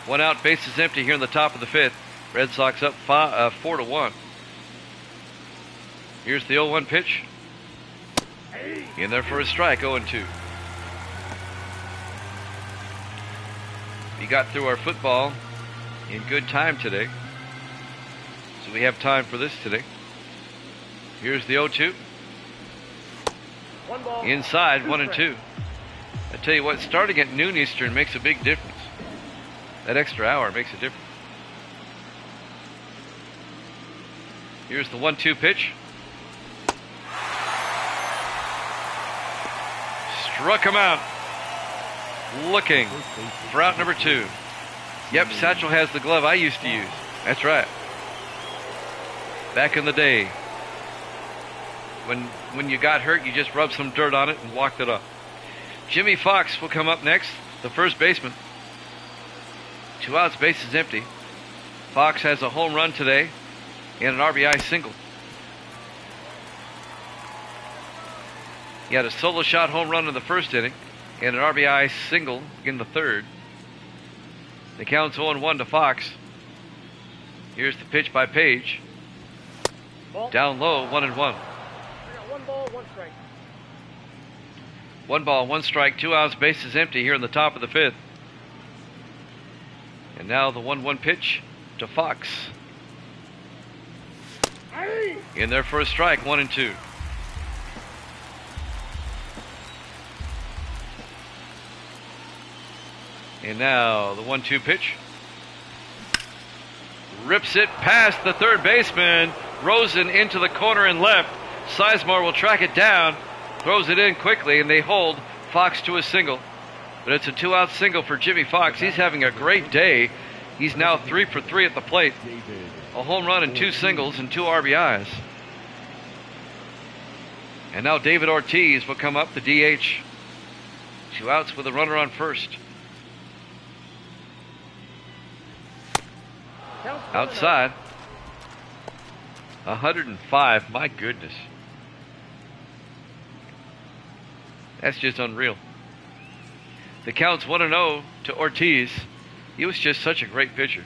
1 out, bases empty here in the top of the 5th. Red Sox up 4-1. Here's the 0-1 pitch. In there for a strike, 0-2. We got through our football in good time today. So we have time for this today. Here's the 0-2. 1 ball. Inside, 2 1-2. strikes. I tell you what, starting at noon Eastern makes a big difference. That extra hour makes a difference. Here's the 1-2 pitch. Struck him out. Looking for out number 2. Yep, Satchel has the glove I used to use. That's right. Back in the day, when you got hurt, you just rubbed some dirt on it and walked it off. Jimmy Fox will come up next, the first baseman. 2 outs, bases empty. Fox has a home run today and an RBI single. He had a solo shot home run in the first inning and an RBI single in the third. The count's 0-1 to Fox. Here's the pitch by Page. Ball. Down low, 1-1. I got 1 ball, 1 strike. 1 ball, 1 strike, 2 outs, bases empty here in the top of the 5th. And now the 1-1 pitch to Fox. In there for a strike, 1-2. And now the 1-2 pitch. Rips it past the third baseman. Rosen into the corner and left. Sizemore will track it down. Throws it in quickly, and they hold Fox to a single. But it's a 2-out single for Jimmy Fox. He's having a great day. He's now 3 for 3 at the plate. A home run and 2 singles and 2 RBIs. And now David Ortiz will come up, the DH. 2 outs with a runner on first. Outside. 105. My goodness. That's just unreal. The count's 1-0 to Ortiz. He was just such a great pitcher.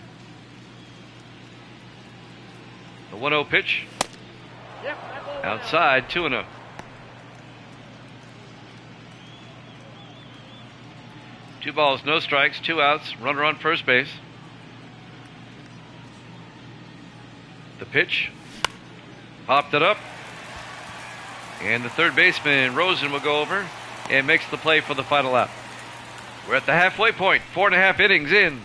The 1-0 pitch. Outside, 2-0. Two balls, no strikes, 2 outs, runner on first base. The pitch. Popped it up. And the third baseman, Rosen, will go over and makes the play for the final out. We're at the halfway point, 4.5 innings in,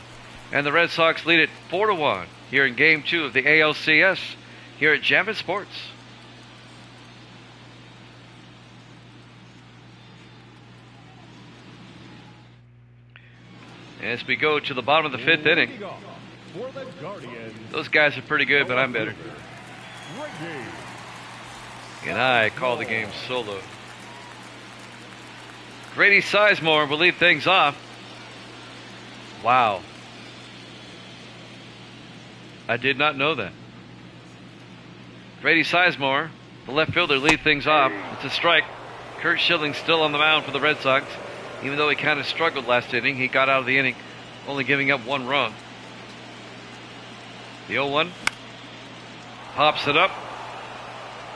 and the Red Sox lead it 4-1 here in Game 2 of the ALCS here at Jammin' Sports. As we go to the bottom of the 5th inning, those guys are pretty good, but I'm better. And I call the game solo. Grady Sizemore will lead things off. Wow. I did not know that. Grady Sizemore, the left fielder, lead things off. It's a strike. Kurt Schilling still on the mound for the Red Sox. Even though he kind of struggled last inning, he got out of the inning, only giving up 1 run. The 0-1. Pops it up.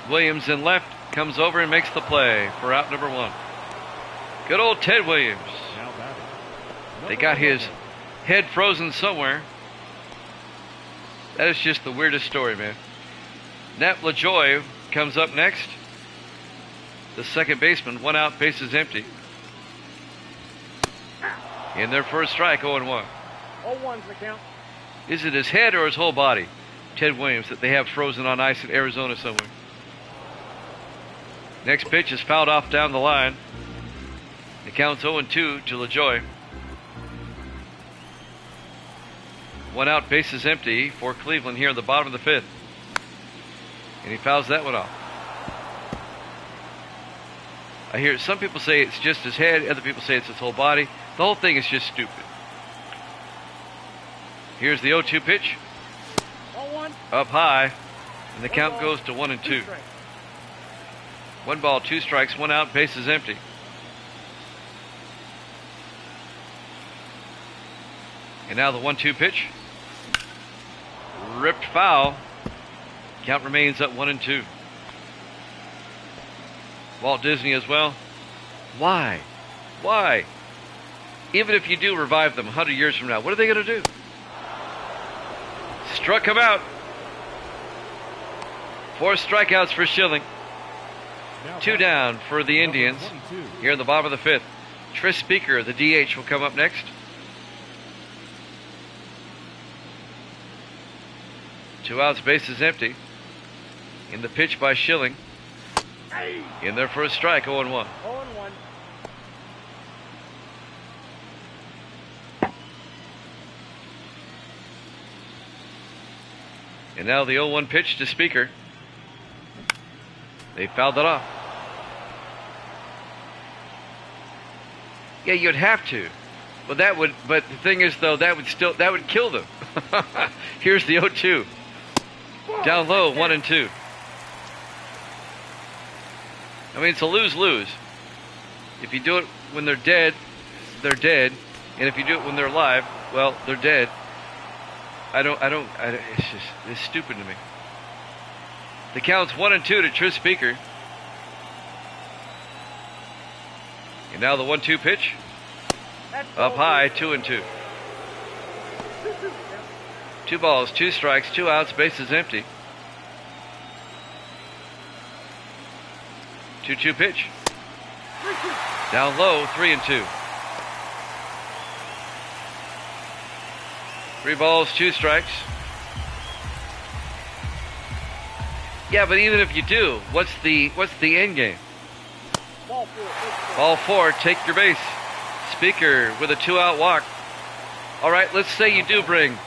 Williams in left, comes over and makes the play for out number 1. Good old Ted Williams. They got his head frozen somewhere. That is just the weirdest story, man. Nat LaJoie comes up next. The second baseman, 1 out, bases empty. In their first strike, 0-1. 0-1's the count. Is it his head or his whole body, Ted Williams, that they have frozen on ice in Arizona somewhere? Next pitch is fouled off down the line. It counts 0-2 to LaJoie. 1 out, bases empty for Cleveland here in the bottom of the 5th. And he fouls that one off. I hear some people say it's just his head, other people say it's his whole body. The whole thing is just stupid. Here's the 0-2 pitch. 0-1. Up high, and the count goes to 1-2. 1 ball, 2 strikes, 1 out, bases empty. And now the 1-2 pitch. Ripped foul. Count remains at 1-2. Walt Disney as well. Why? Why? Even if you do revive them 100 years from now, what are they going to do? Struck him out. 4 strikeouts for Schilling. 2 down for the Indians here in the bottom of the 5th. Tris Speaker, the DH, will come up next. 2 outs, bases empty. In the pitch by Schilling. In their first strike, 0-1. 0-1. And now the 0-1 pitch to Speaker. They fouled it off. Yeah, you'd have to. But the thing is though, that would kill them. Here's the 0-2. Down low, 1-2. I mean, it's a lose-lose. If you do it when they're dead, they're dead. And if you do it when they're alive, well, they're dead. It's stupid to me. The count's 1-2 to Tris Speaker. And now the 1-2 pitch. Up high, 2-2. 2 balls, 2 strikes, 2 outs, bases empty. 2-2 pitch. Down low, 3-2. 3 balls, 2 strikes. Yeah, but even if you do, what's the end game? Ball 4. Ball 4, take your base. Speaker with a 2-out walk. All right, let's say you do bring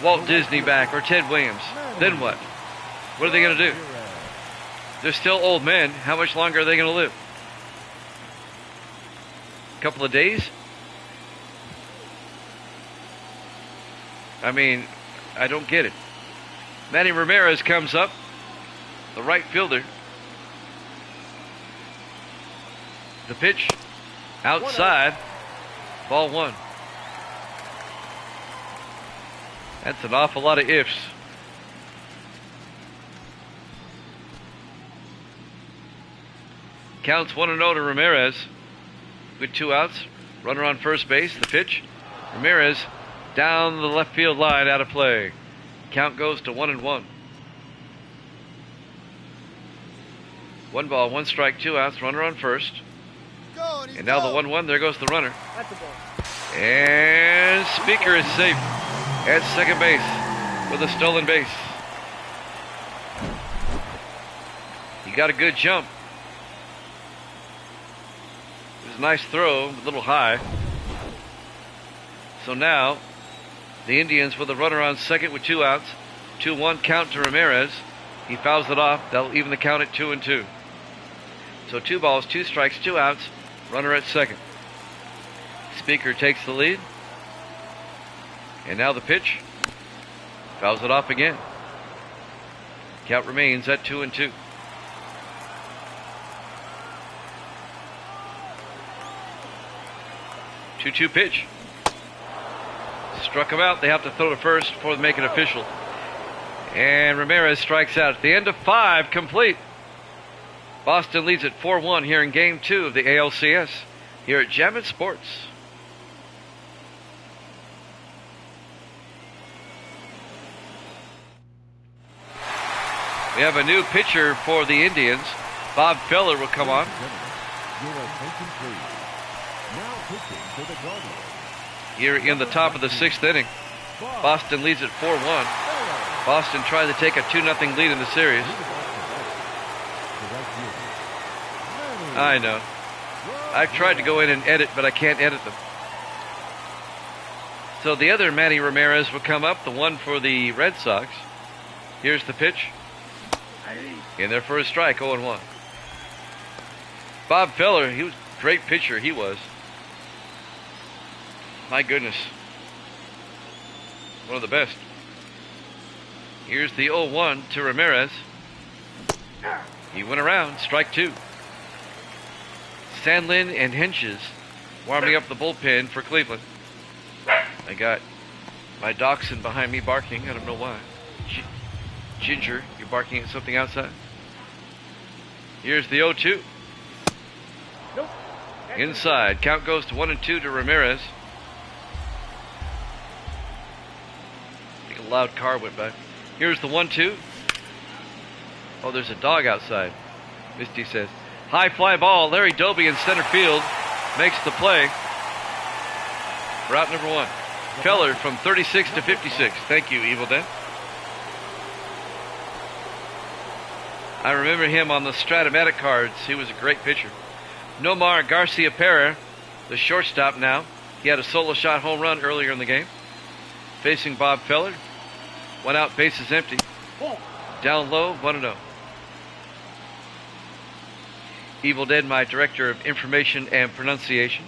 Walt Disney back or Ted Williams. Then what? What are they going to do? They're still old men. How much longer are they going to live? A couple of days? I mean, I don't get it. Manny Ramirez comes up, the right fielder. The pitch, outside, ball 1. That's an awful lot of ifs. Counts 1-0 to Ramirez with 2 outs. Runner on first base. The pitch. Ramirez down the left field line, out of play. Count goes to 1-1. 1 ball, 1 strike, 2 outs. Runner on first. And now the 1-1. There goes the runner. That's the ball. And Speaker is safe at second base with a stolen base. He got a good jump. It was a nice throw, a little high. So now the Indians with a runner on second with 2 outs. 2-1 count to Ramirez. He fouls it off. That'll even the count at 2-2. So 2 balls, 2 strikes, 2 outs. Runner at second. Speaker takes the lead. And now the pitch. Fouls it off again. Count remains at 2-2. Two-two pitch. Struck him out. They have to throw to first before they make it official. And Ramirez strikes out at the end of 5, complete. Boston leads at 4-1 here in Game 2 of the ALCS here at Jammin' Sports. We have a new pitcher for the Indians. Bob Feller will come on. Here in the top of the 6th inning. Boston leads at 4-1. Boston tried to take a 2-0 lead in the series. I know. I've tried to go in and edit, but I can't edit them. So the other Manny Ramirez will come up, the one for the Red Sox. Here's the pitch. In there for a strike, 0-1. Bob Feller, he was a great pitcher, he was. My goodness. One of the best. Here's the 0-1 to Ramirez. He went around, strike 2. Sandlin and Henches warming up the bullpen for Cleveland. I got my dachshund behind me barking. I don't know why. Ginger, you're barking at something outside. Here's the 0-2. Nope. Inside. Count goes to 1-2 to Ramirez. I think a loud car went by. Here's the 1-2. Oh, there's a dog outside. Misty says. High fly ball. Larry Doby in center field makes the play. Route number 1. Feller from 36 to 56. Thank you, Evil Den. I remember him on the Stratomatic cards. He was a great pitcher. Nomar Garcia-Pera, the shortstop now. He had a solo shot home run earlier in the game. Facing Bob Feller. 1 out, bases empty. Down low, 1-0. Evil Dead, my director of information and pronunciation.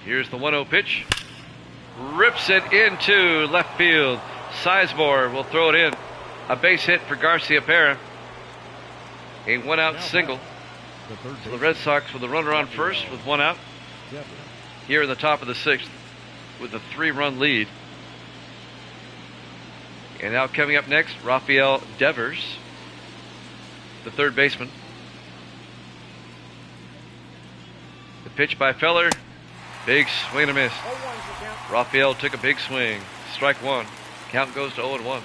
Here's the 1-0 pitch. Rips it into left field. Sizemore will throw it in. A base hit for Garcia-Pera. A 1-out single. So the Red Sox with a runner on first with 1 out. Here in the top of the 6th with a 3-run lead. And now coming up next, Rafael Devers, the third baseman. The pitch by Feller. Big swing and a miss. Rafael took a big swing. Strike 1. Count goes to 0-1.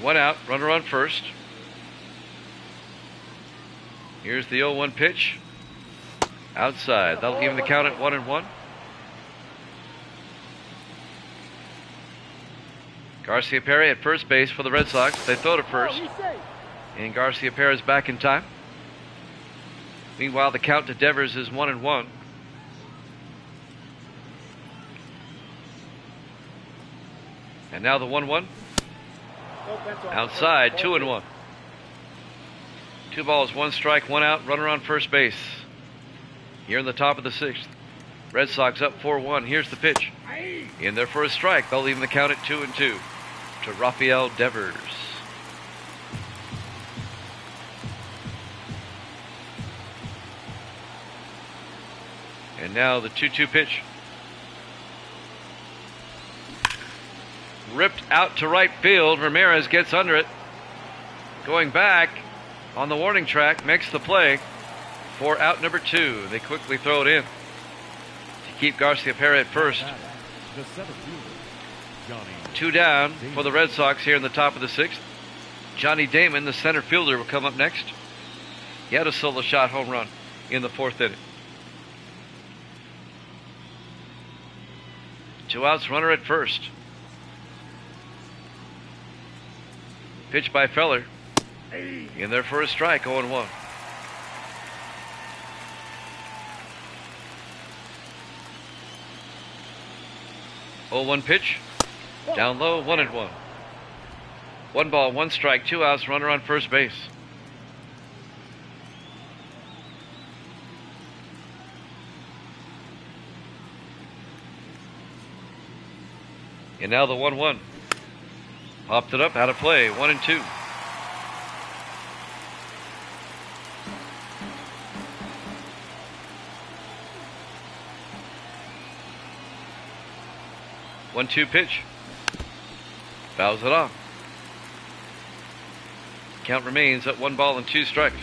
1 out, runner on first. Here's the 0-1 pitch. Outside. That'll even the count at 1-1. Garcia Perry at first base for the Red Sox. They throw to first. He's safe. And Garcia Perez back in time. Meanwhile, the count to Devers is 1-1. And now the 1-1. No fence on. Outside, 2-1. 2 balls, 1 strike, 1 out, runner on first base. Here in the top of the 6th. Red Sox up 4-1. Here's the pitch. In there for a strike. They'll leave the count at 2-2 to Rafael Devers. And now the 2-2 pitch. Ripped out to right field. Ramirez gets under it. Going back on the warning track, makes the play for out number 2. They quickly throw it in to keep Garcia Perez at first. The center fielder, Johnny 2 down for the Red Sox here in the top of the 6th. Johnny Damon, the center fielder, will come up next. He had a solo shot home run in the 4th inning. 2 outs, runner at first. Pitch by Feller. In there for a strike, 0-1. Oh, 1 pitch. Down low, 1-1. 1 ball, 1 strike, 2 outs, runner on first base. And now the 1-1. Popped it up, out of play, 1-2. One-two pitch. Fouls it off. Count remains at 1 ball and 2 strikes.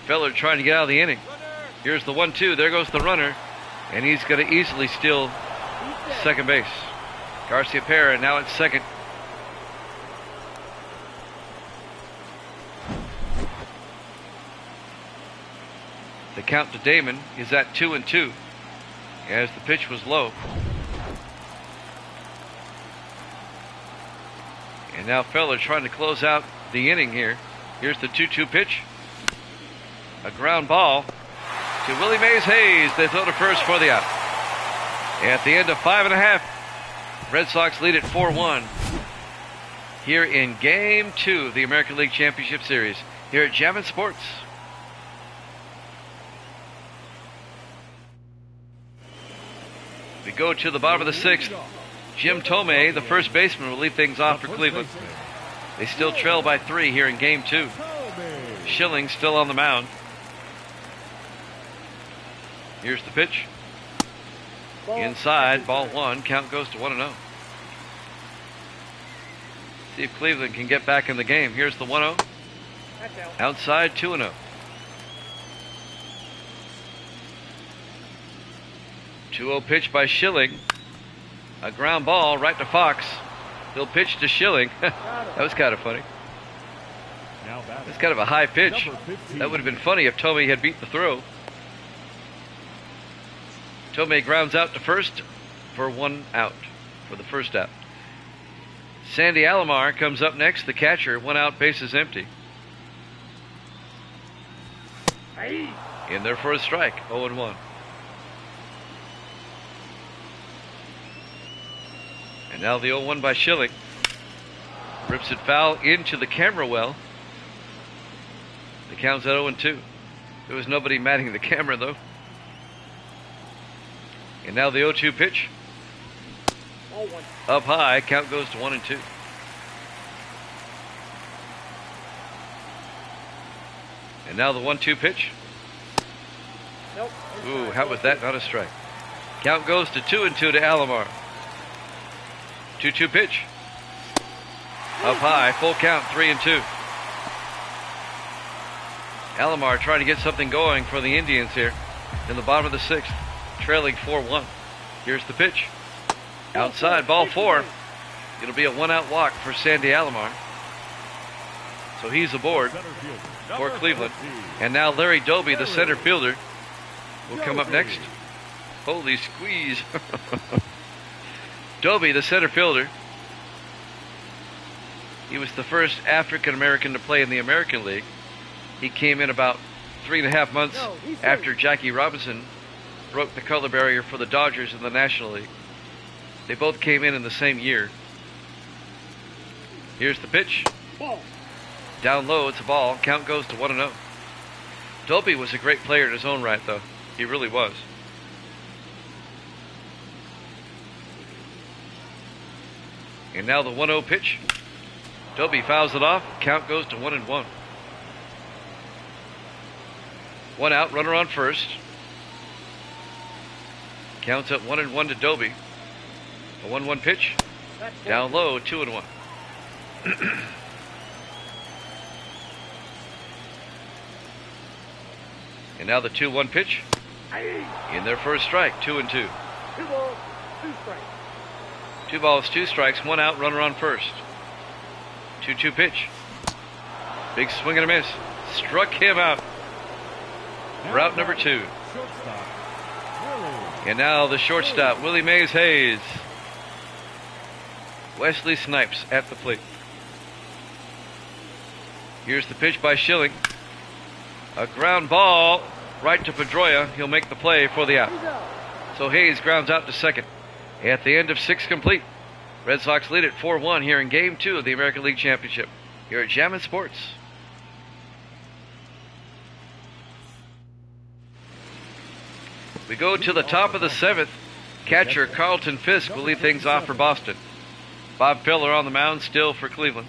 Feller trying to get out of the inning. Here's the 1-2. There goes the runner. And he's going to easily steal second base. Garcia Perez now at second. The count to Damon is at 2-2 as the pitch was low. And now Feller trying to close out the inning here. Here's the 2-2 pitch. A ground ball to Willie Mays Hayes. They throw to first for the out. At the end of 5.5, Red Sox lead at 4-1 here in Game 2 of the American League Championship Series here at Jammin' Sports. We go to the bottom of the 6th. Jim Tomei, the first baseman, will lead things off for Cleveland. They still trail by 3 here in Game 2. Schilling still on the mound. Here's the pitch. Inside, ball 1. Count goes to 1-0. See if Cleveland can get back in the game. Here's the 1-0. Outside, 2-0. 2-0 pitch by Schilling. A ground ball right to Fox. He'll pitch to Schilling. That was kind of funny. That's kind of a high pitch. That would have been funny if Tomei had beat the throw. Tomei grounds out to first for 1 out, for the first out. Sandy Alomar comes up next, the catcher, 1 out, bases empty. In there for a strike, 0-1. And now the 0-1 by Schilling. Rips it foul into the camera well. The count's at 0-2. There was nobody matting the camera though. And now the 0-2 pitch. Up high, count goes to 1-2. And now the 1-2 pitch. Ooh, how was that not a strike? Count goes to 2-2 to Alomar. 2-2 pitch. Up high, full count, 3-2. Alomar trying to get something going for the Indians here in the bottom of the 6th, trailing 4-1. Here's the pitch. Outside, ball 4. It'll be a 1-out walk for Sandy Alomar. So he's aboard for Cleveland. And now Larry Doby, the center fielder, will come up next. Holy squeeze. Doby, the center fielder. He was the first African American to play in the American League. He came in about 3.5 months after Jackie Robinson broke the color barrier for the Dodgers in the National League. They both came in the same year. Here's the pitch. Ball. Down low, it's a ball. Count goes to 1-0. Doby was a great player in his own right, though. He really was. And now the 1-0 pitch. Doby fouls it off. Count goes to 1-1. One out, runner on first. Counts up 1-1 to Doby. A 1-1 pitch. Down low, 2-1. And now the 2-1 pitch. In there for a strike, 2-2. 2 balls, 2 strikes. 2 balls, 2 strikes, 1 out, runner on first. 2-2 pitch. Big swing and a miss. Struck him out. Route number 2. Shortstop, Willie. And now the shortstop, Willie Mays Hayes. Wesley Snipes at the plate. Here's the pitch by Schilling. A ground ball right to Pedroia. He'll make the play for the out. So Hayes grounds out to second. At the end of 6 complete. Red Sox lead at 4-1 here in Game 2 of the American League Championship. Here at Jammin' Sports. We go to the top of the 7th. Catcher Carlton Fisk will lead things off for Boston. Bob Feller on the mound still for Cleveland.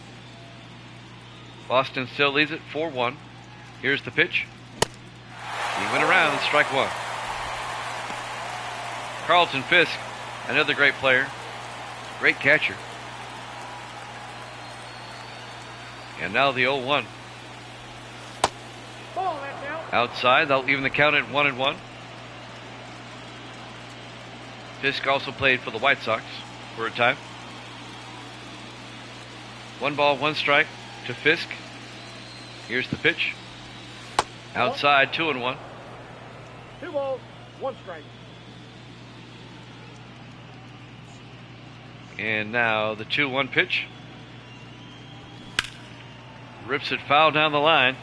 Boston still leads it 4-1. Here's the pitch. He went around, strike 1. Carlton Fisk, another great player. Great catcher. And now the 0-1. Ball, that's out. Outside, they'll even the count at 1-1. Fisk also played for the White Sox for a time. 1 ball, 1 strike to Fisk. Here's the pitch. Outside, 2-1. 2 balls, 1 strike. And now the 2-1 pitch. Rips it foul down the line.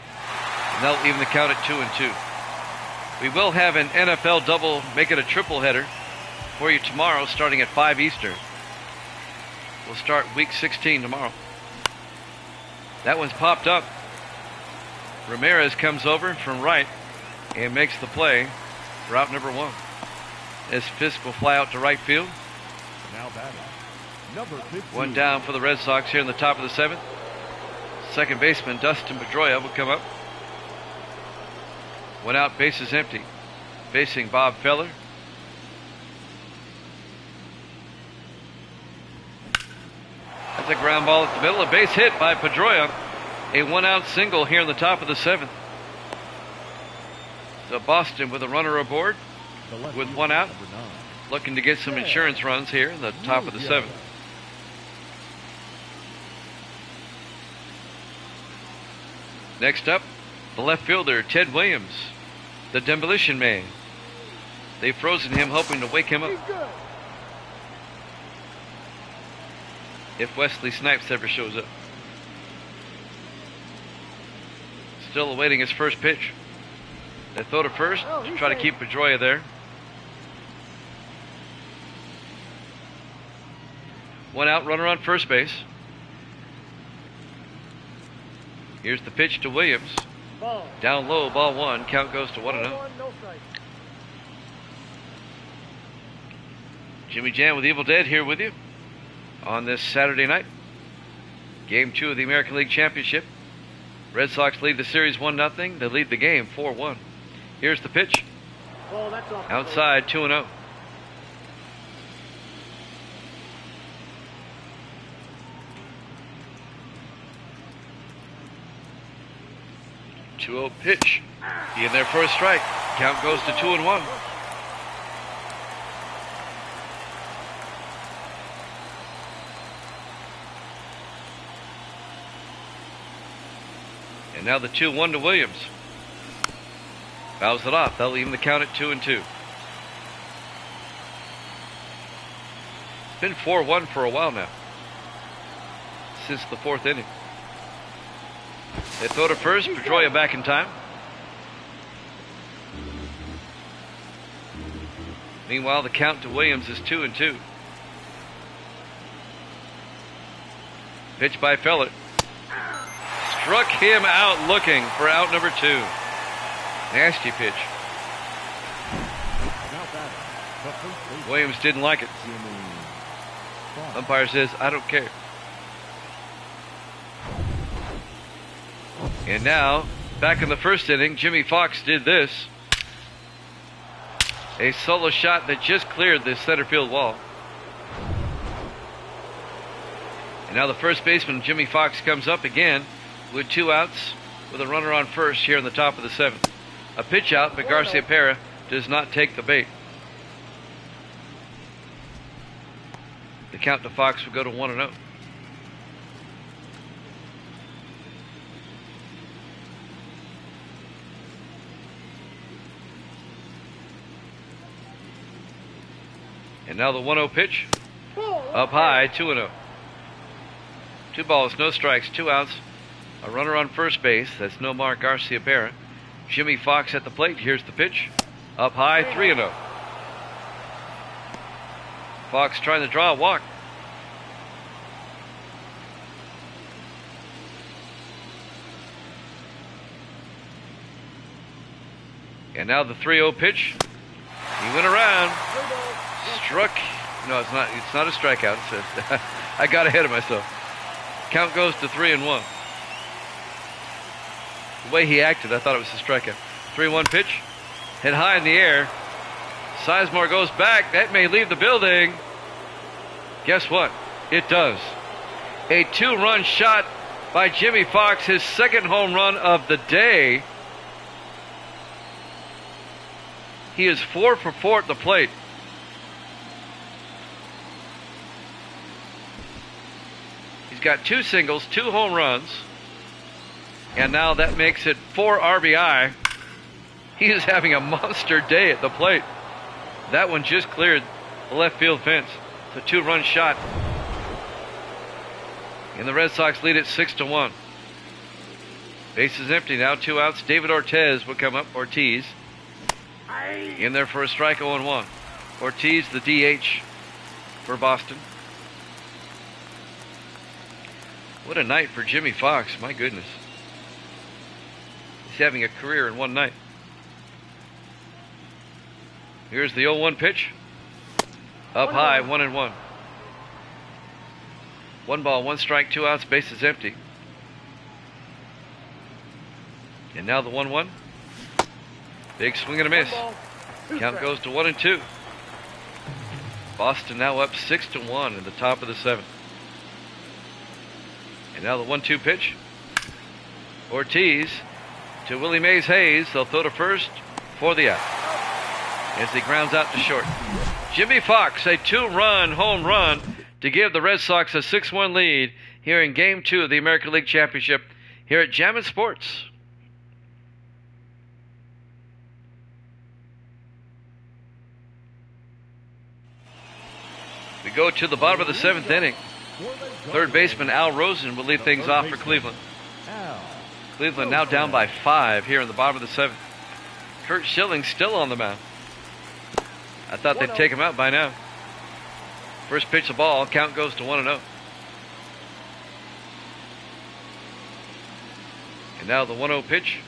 And they'll even the count at 2-2. We will have an NFL double, make it a triple header for you tomorrow starting at 5 Eastern. We'll start week 16 tomorrow. That one's popped up. Ramirez comes over from right and makes the play. Route number 1. As Fisk will fly out to right field. Now batting, number 15. 1 down for the Red Sox here in the top of the 7th. Second baseman Dustin Pedroia will come up. 1 out, bases empty. Facing Bob Feller. That's a ground ball at the middle. A base hit by Pedroia. A 1-out single here in the top of the 7th. So Boston with a runner aboard The lefty, with 1 out. number 9. Looking to get some insurance runs here in the top of the 7th. Next up, the left fielder, Ted Williams, the demolition man. They've frozen him, hoping to wake him up He's good. if Wesley Snipes ever shows up. Still awaiting his first pitch. They throw to first to try to keep Pedroia there. 1 out, runner on first base. Here's the pitch to Williams. Ball. Down low, ball 1. Count goes to 1-0. 1, no strike. Jimmy Jam with Evil Dead here with you on this Saturday night. Game 2 of the American League Championship. Red Sox lead the series 1-0. They lead the game 4-1. Here's the pitch. Ball, that's off. Outside, 2-0. Two-0 pitch. In there for a strike. Count goes to 2-1. And now the 2-1 to Williams. Fouls it off. They'll even the count at 2-2. been 4-1 for a while now, since the 4th inning. They throw to first. Pedroia back in time. Meanwhile, the count to Williams is 2-2. Pitch by Feller. Struck him out looking for out number 2. Nasty pitch. Williams didn't like it. Umpire says, I don't care. And now, back in the 1st inning, Jimmy Fox did this. A solo shot that just cleared the center field wall. And now the first baseman, Jimmy Fox, comes up again with 2 outs with a runner on first here in the top of the 7th. A pitch out, but Garcia Parra does not take the bait. The count to Fox will go to 1-0. And now the 1-0 pitch. Up high, 2-0. 2 balls, no strikes, 2 outs. A runner on first base. That's Nomar Garcia Parra. Jimmy Fox at the plate. Here's the pitch. Up high, 3-0. Fox trying to draw a walk. And now the 3-0 pitch. He went around. Struck. No, it's not a strikeout. I got ahead of myself. Count goes to 3-1. The way he acted, I thought it was a strikeout. 3-1 pitch. Hit high in the air. Sizemore goes back. That may leave the building. Guess what? It does. A 2-run shot by Jimmy Fox, his 2nd home run of the day. He is 4 for 4 at the plate. He's got 2 singles, 2 home runs, and now that makes it 4 RBI. He is having a monster day at the plate. That one just cleared the left field fence. It's a 2-run shot. And the Red Sox lead it 6-1. Base is empty now, 2 outs. David Ortiz will come up. Ortiz in there for a strike, 0-1. Ortiz, the DH for Boston. What a night for Jimmy Fox, my goodness. He's having a career in one night. Here's the 0-1 pitch. Up high, 1-1. 1 ball, 1 strike, 2 outs, base is empty. And now the 1-1. Big swing and a miss. Count goes to 1-2. Boston now up 6-1 in the top of the 7th. And now the 1-2 pitch. Ortiz to Willie Mays Hayes. They'll throw to first for the out as he grounds out to short. Jimmy Fox, a 2-run home run to give the Red Sox a 6-1 lead here in Game 2 of the American League Championship here at Jammin' Sports. We go to the bottom of the 7th inning. 3rd baseman Al Rosen will lead things off for Cleveland. Cleveland now down by 5 here in the bottom of the 7th. Kurt Schilling still on the mound. I thought they'd take him out by now. First pitch of ball, count goes to 1-0. And now the 1-0 pitch.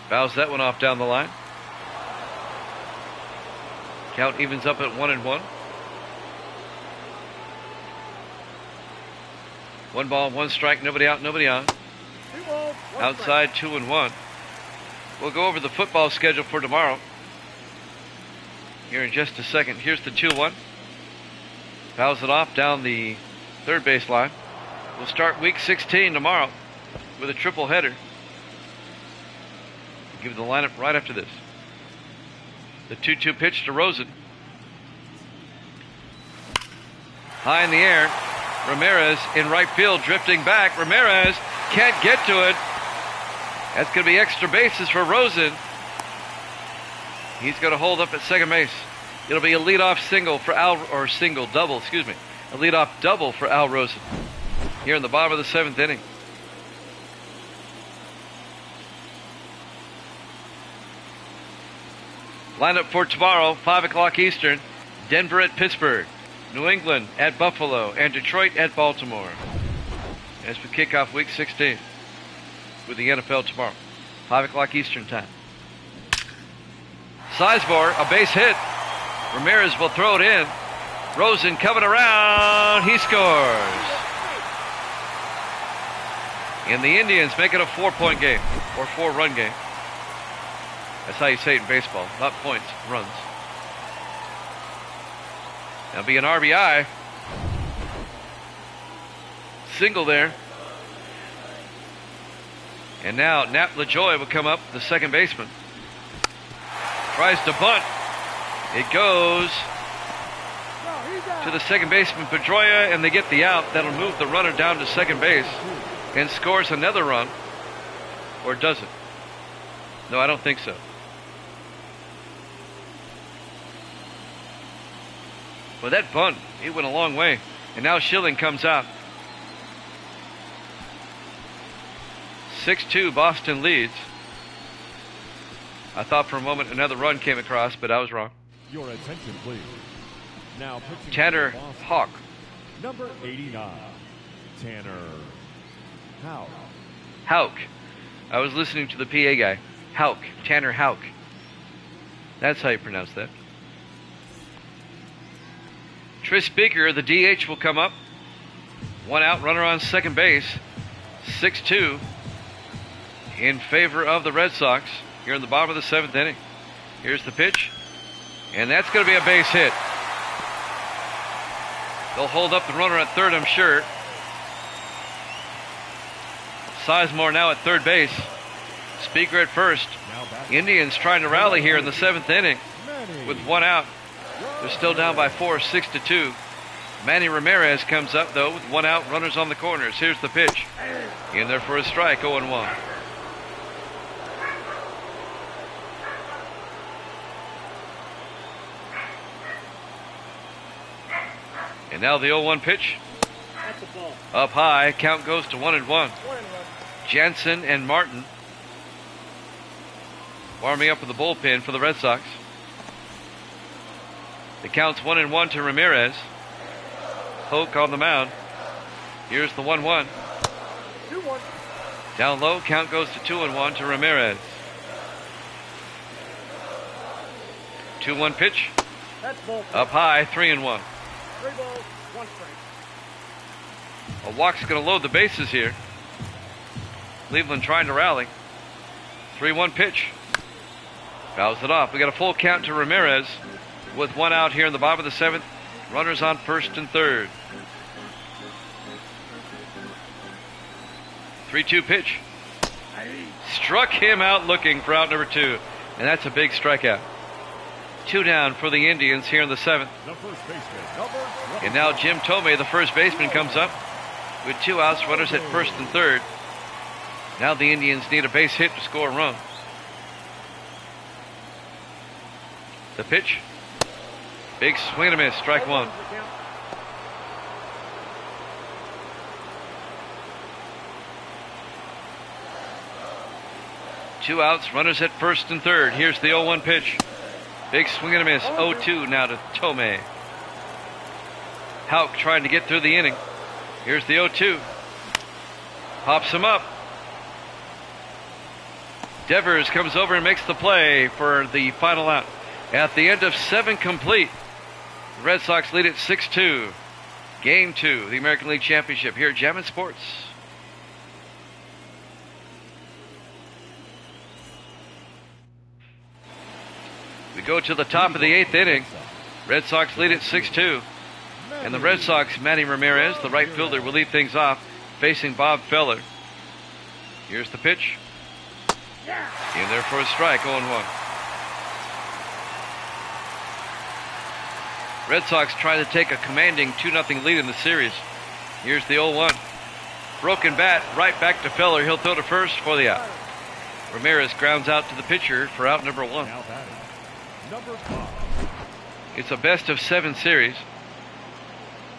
Fouls that one off down the line. Count evens up at 1-1. 1 ball, 1 strike, nobody out, nobody on. Outside, 2-1. We'll go over the football schedule for tomorrow here in just a second. Here's the 2-1. Fouls it off down the 3rd base line. We'll start week 16 tomorrow with a triple header. Give the lineup right after this. The 2-2 pitch to Rosen. High in the air. Ramirez in right field, drifting back. Ramirez can't get to it. That's going to be extra bases for Rosen. He's going to hold up at second base. It'll be a leadoff single for Al, or single double, excuse me. A leadoff double for Al Rosen here in the bottom of the 7th inning. Lineup for tomorrow, 5 o'clock Eastern. Denver at Pittsburgh, New England at Buffalo, and Detroit at Baltimore. As we kick off Week 16 with the NFL tomorrow, 5 o'clock Eastern time. Sizemore, a base hit. Ramirez will throw it in. Rosen coming around. He scores. And the Indians make it a 4-point game, or 4-run game. That's how you say it in baseball. Not points, runs. That'll be an RBI. Single there. And now Nap LaJoie will come up, the second baseman. Tries to bunt. It goes to the second baseman, Pedroia, and they get the out. That'll move the runner down to second base and scores another run. Or does it? No, I don't think so. Well, that bunt, it went a long way. And now Schilling comes out. 6-2, Boston leads. I thought for a moment another run came across, but I was wrong. Your attention, please. Now pitching Tanner for Boston, Houck. number 89, Tanner Houck. Houck. I was listening to the PA guy. Houck. Tanner Houck. That's how you pronounce that. Tris Speaker, the DH, will come up. 1 out, runner on second base. 6-2 in favor of the Red Sox here in the bottom of the 7th inning. Here's the pitch. And that's going to be a base hit. They'll hold up the runner at third, I'm sure. Sizemore now at third base. Speaker at first. Indians trying to rally here in the 7th inning with 1 out. They're still down by 4, 6-2. Manny Ramirez comes up, though, with 1 out, runners on the corners. Here's the pitch. In there for a strike, 0-1. And now the 0-1 pitch. That's a ball. Up high, count goes to 1-1. Jansen and Martin warming up with the bullpen for the Red Sox. The count's 1-1 to Ramirez. Hoke on the mound. Here's the 1-1. 2-1. Down low, count goes to 2-1 to Ramirez. 2-1 pitch. That's ball. Up high, 3-1. 3 balls, 1 strike. A walk's going to load the bases here. Cleveland trying to rally. 3-1 pitch. Fouls it off. We got a full count to Ramirez with 1 out here in the bottom of the 7th. Runners on first and third. 3-2 pitch. Struck him out looking for out number 2. And that's a big strikeout. 2 down for the Indians here in the 7th. The first baseman, number And now Jim Tomei, the first baseman, comes up with 2 outs, runners at first and third. Now the Indians need a base hit to score a run. The pitch. Big swing and a miss, strike 1. Two outs, runners at first and third. Here's the 0-1 pitch. Big swing and a miss, 0-2 now to Tomei. Houck trying to get through the inning. Here's the 0-2. Pops him up. Devers comes over and makes the play for the final out. At the end of 7 complete, the Red Sox lead at 6-2. Game 2, the American League Championship here at Jammin' Sports. We go to the top of the 8th inning. Red Sox lead at 6-2. And the Red Sox, Manny Ramirez, the right fielder, will lead things off, facing Bob Feller. Here's the pitch. In there for a strike, 0-1. Red Sox trying to take a commanding 2-0 lead in the series. Here's the 0-1. Broken bat, right back to Feller. He'll throw to first for the out. Ramirez grounds out to the pitcher for out number 1. Now batting, number 5, It's a best of 7 series.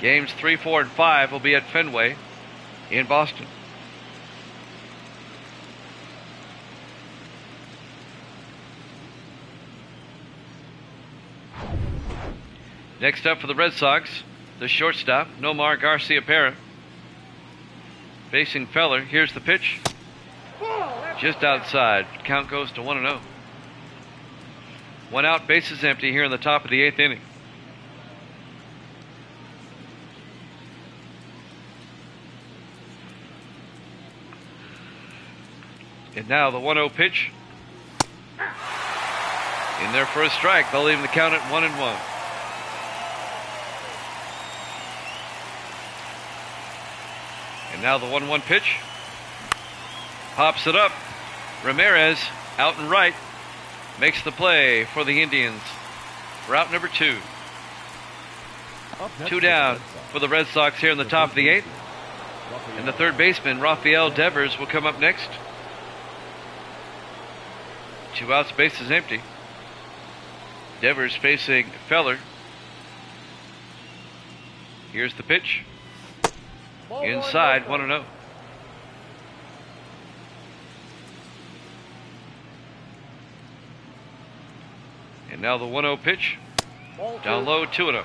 Games 3, 4, and 5 will be at Fenway in Boston. Next up for the Red Sox, the shortstop, Nomar Garcia-Parra. Facing Feller. Here's the pitch. Just outside. Count goes to 1-0. 1 out, bases empty here in the top of the 8th inning. And now the 1-0 pitch. In there for a strike. They'll leave the count at 1-1. And now the 1-1 pitch. Pops it up. Ramirez out and right. Makes the play for the Indians. Route number 2. 2 down for the Red Sox here in the top of the 8th. And the third baseman, Rafael Devers, will come up next. 2 outs, bases empty. Devers facing Feller. Here's the pitch. Inside, 1-0. And now the 1-0 pitch. Down low, 2-0.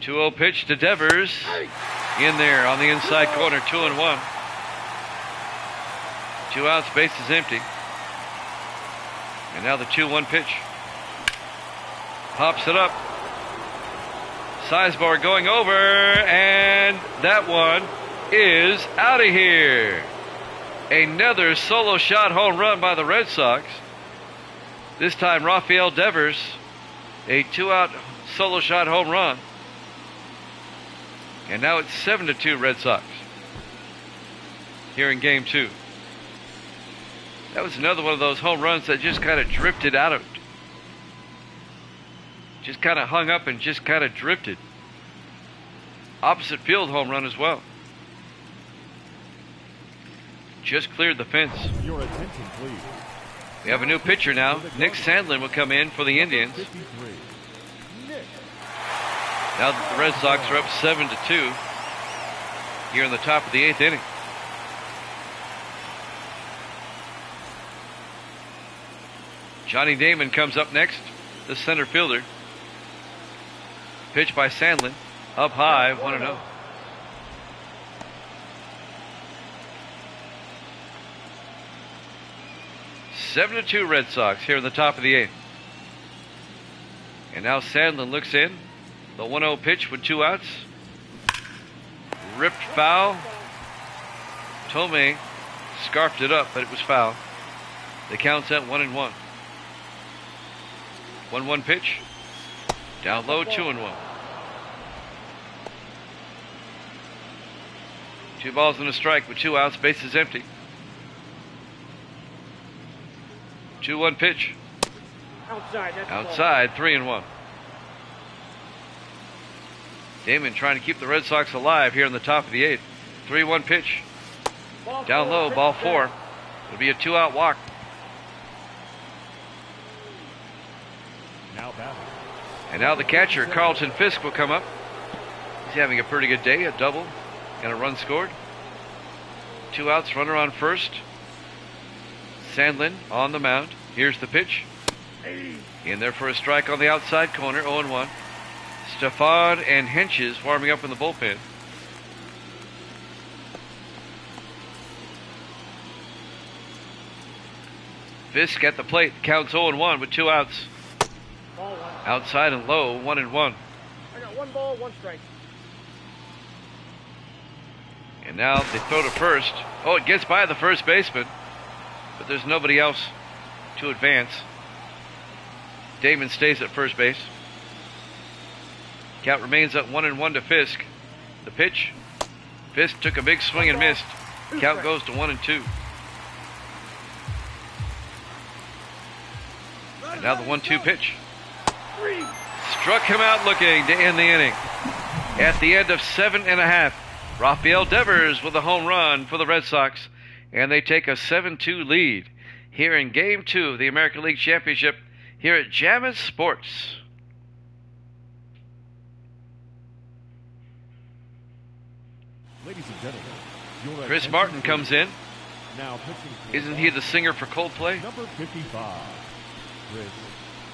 Two-0 pitch to Devers. In there on the inside corner, 2-1. 2 outs, bases empty. And now the 2-1 pitch. Pops it up. Sizemore going over, and that one is out of here. Another solo shot home run by the Red Sox. This time Rafael Devers, a 2-out solo shot home run. And now it's 7-2 Red Sox here in game 2. That was another one of those home runs that just kind of drifted out of it. Just kind of hung up and just kind of drifted. Opposite field home run as well. Just cleared the fence. Your attention, please. We have a new pitcher now. Nick Sandlin will come in for the Indians. 53. Nick. Now that the Red Sox are up 7-2 here in the top of the 8th inning. Johnny Damon comes up next, the center fielder. Pitch by Sandlin, up high, 1-0. Seven to 2 Red Sox here in the top of the 8th. And now Sandlin looks in. The 1-0 pitch with 2 outs. Ripped foul. Tomei scarfed it up, but it was foul. The count's at 1-1. 1-1 pitch. Down low, 2-1. 2 balls and a strike with 2 outs, bases empty. 2-1 pitch. Outside, 3-1. Damon trying to keep the Red Sox alive here in the top of the 8th. 3-1 pitch. Down low, ball 4. It'll be a 2-out walk. Now batting. And now the catcher, Carlton Fisk, will come up. He's having a pretty good day, a double and a run scored. 2 outs, runner on first. Sandlin on the mound. Here's the pitch. In there for a strike on the outside corner, 0-1. Stefan and Henches warming up in the bullpen. Fisk at the plate, counts 0-1 with 2 outs. Outside and low, 1-1. I got 1 ball, 1 strike. And now they throw to first. Oh, it gets by the first baseman, but there's nobody else to advance. Damon stays at first base. Count remains at 1-1 to Fisk. The pitch. Fisk took a big swing and missed. Count goes to 1-2. And now the 1-2 pitch. Struck him out looking to end the inning. At the end of 7 1/2, Rafael Devers with a home run for the Red Sox. and they take a 7-2 lead here in Game 2 of the American League Championship here at Jammin' Sports. Ladies and gentlemen, your Chris attention Martin please. comes in. Now pitching for Isn't he the singer for Coldplay? number 55, Chris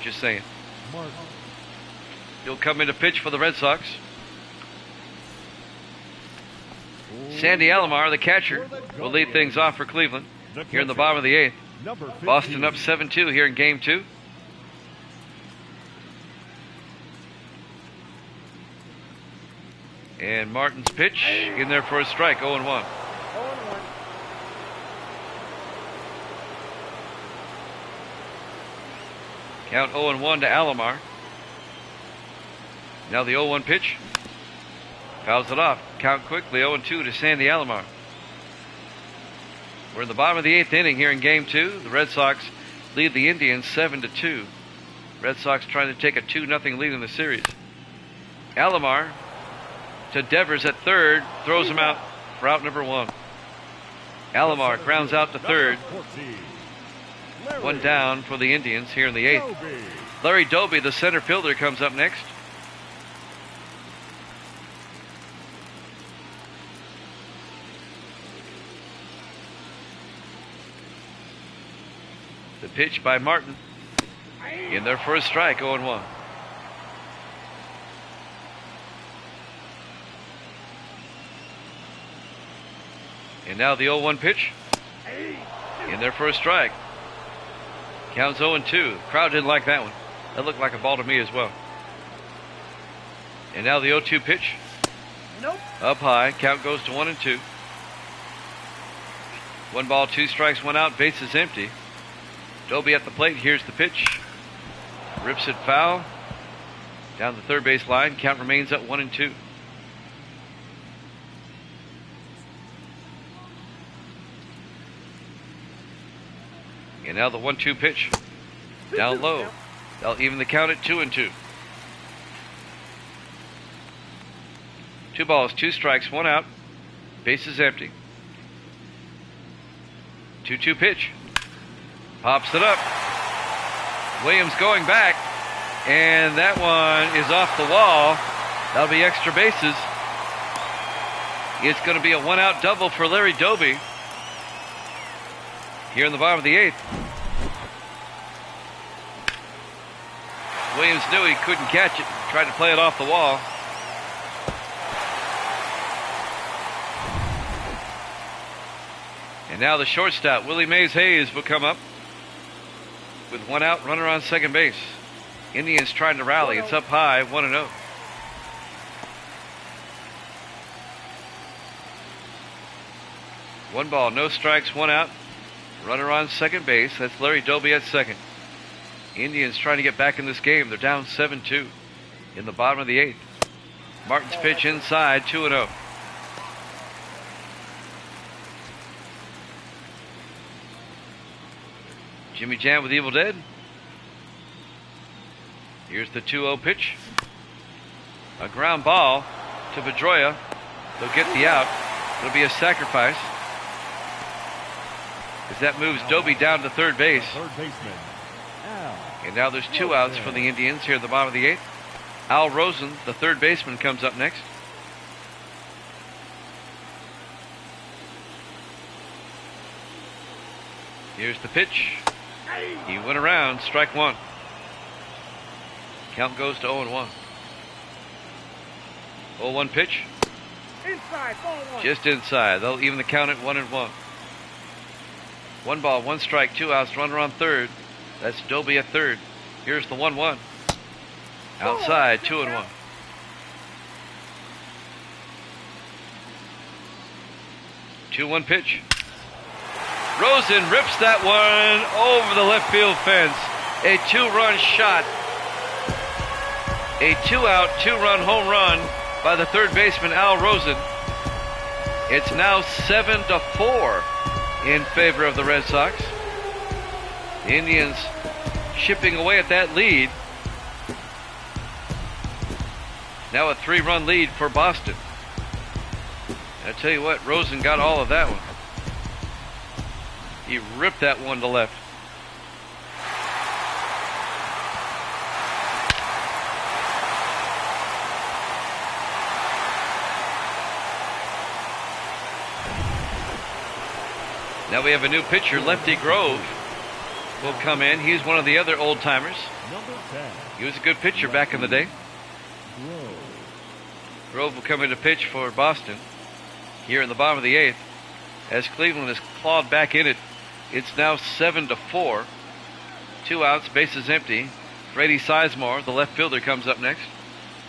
Just saying. Martin. He'll come in to pitch for the Red Sox. Sandy Alomar, the catcher, will lead things off for Cleveland here in the bottom of the 8th. Number 15, Boston up 7-2 here in Game 2. And Martin's pitch in there for a strike, 0-1. 0-1. Count 0-1 to Alomar. Now the 0-1 pitch. Fouls it off. Count quickly, 0-2 to Sandy Alomar. We're in the bottom of the 8th inning here in Game 2. The Red Sox lead the Indians 7-2. Red Sox trying to take a 2-0 lead in the series. Alomar to Devers at third, throws him out for out number 1. Alomar grounds out to third. number 14, One down for the Indians here in the 8th. Doby. Larry Doby, the center fielder, comes up next. The pitch by Martin. In there for a strike, 0-1. And now the 0-1 pitch. In there for a strike. Counts 0-2. Crowd didn't like that one. That looked like a ball to me as well. And now the 0-2 pitch. Nope. Up high. Count goes to 1-2. 1 ball, 2 strikes, 1 out. Base is empty. Doby at the plate. Here's the pitch. Rips it foul. Down the third base line. Count remains at 1-2. And now the 1-2 pitch. Down low. They'll even the count at 2-2. 2 balls, 2 strikes, 1 out. Base is empty. 2-2 pitch. Pops it up. Williams going back. And that one is off the wall. That'll be extra bases. It's going to be a 1-out double for Larry Doby here in the bottom of the 8th. Williams knew he couldn't catch it. Tried to play it off the wall. And now the shortstop, Willie Mays Hayes, will come up with 1 out, runner on second base. Indians trying to rally. It's up high, 1-0. One ball, no strikes, 1 out. Runner on second base. That's Larry Doby at second. Indians trying to get back in this game. They're down 7-2 in the bottom of the 8th. Martin's pitch inside, 2-0. Jimmy Jam with Evil Dead. Here's the 2-0 pitch. A ground ball to Pedroia. They'll get the out. It'll be a sacrifice, as that moves Doby down to third base. Third baseman, Al. And now there's 2 outs for the Indians here at the bottom of the 8th. Al Rosen, the third baseman, comes up next. Here's the pitch. He went around, strike 1. Count goes to 0-1. 0-1 pitch. Inside, ball 1. Just inside. They'll even the count at 1-1. 1 ball, 1 strike, 2 outs, runner on third. That's Doby at third. Here's the 1-1. Outside, 2-1. Two-one pitch. Rosen rips that one over the left field fence. A 2-run shot. A 2-out, 2-run home run by the third baseman, Al Rosen. It's now 7-4 in favor of the Red Sox. The Indians chipping away at that lead. Now a 3-run lead for Boston. I tell you what, Rosen got all of that one. He ripped that one to left. Now we have a new pitcher, Lefty Grove, will come in. He's one of the other old timers. Number 10. He was a good pitcher back in the day. Grove will come in to pitch for Boston here in the bottom of the 8th. As Cleveland has clawed back in it, it's now 7-4. 2 outs, bases empty. Brady Sizemore, the left fielder, comes up next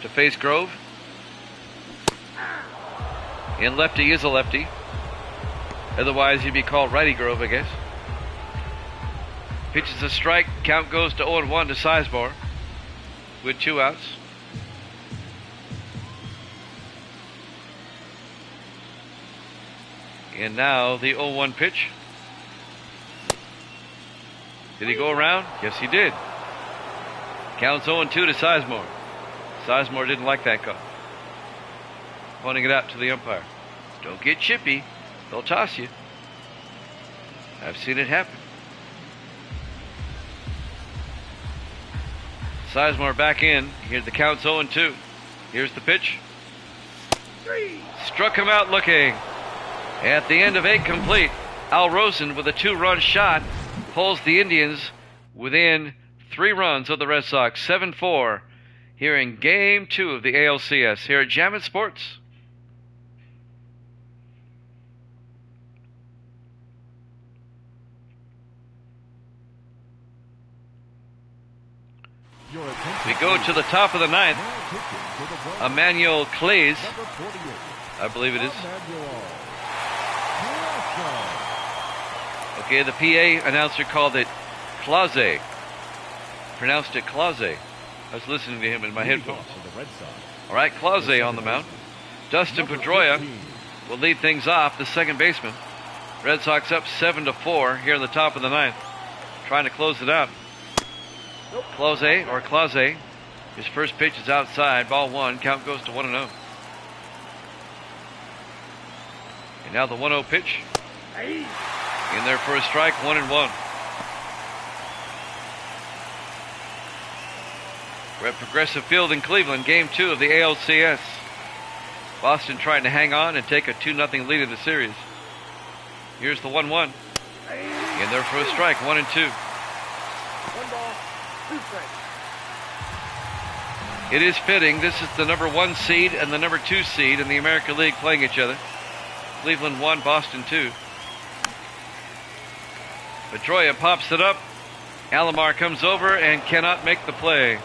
to face Grove. And Lefty is a lefty. Otherwise, he'd be called Righty Grove, I guess. Pitches a strike. Count goes to 0-1 to Sizemore with 2 outs. And now the 0-1 pitch. Did he go around? Yes, he did. Counts 0-2 to Sizemore. Sizemore didn't like that call. Pointing it out to the umpire. Don't get chippy. They'll toss you. I've seen it happen. Sizemore back in. Here's the count's 0-2. Here's the pitch. Struck him out looking. At the end of 8 complete, Al Rosen with a 2-run shot pulls the Indians within 3 runs of the Red Sox. 7-4 here in Game 2 of the ALCS here at Jammin' Sports. We go to the top of the 9th. Emmanuel Clays, I believe it is. Okay, the PA announcer called it Claze. Pronounced it Claze. I was listening to him in my headphones. All right, Claze on the mound. Dustin Pedroia will lead things off, the second baseman. Red Sox up 7-4 here in the top of the 9th. Trying to close it out. Claze, his first pitch is outside, ball 1, count goes to 1-0. And now the 1-0 pitch. In there for a strike, 1-1. We're at Progressive Field in Cleveland, Game 2 of the ALCS. Boston trying to hang on and take a 2-0 lead in the series. Here's the 1-1. In there for a strike, 1-2. It is fitting. This is the number 1 seed and the number 2 seed in the American League playing each other. Cleveland 1, Boston 2. Pedroia pops it up. Alomar comes over and cannot make the play.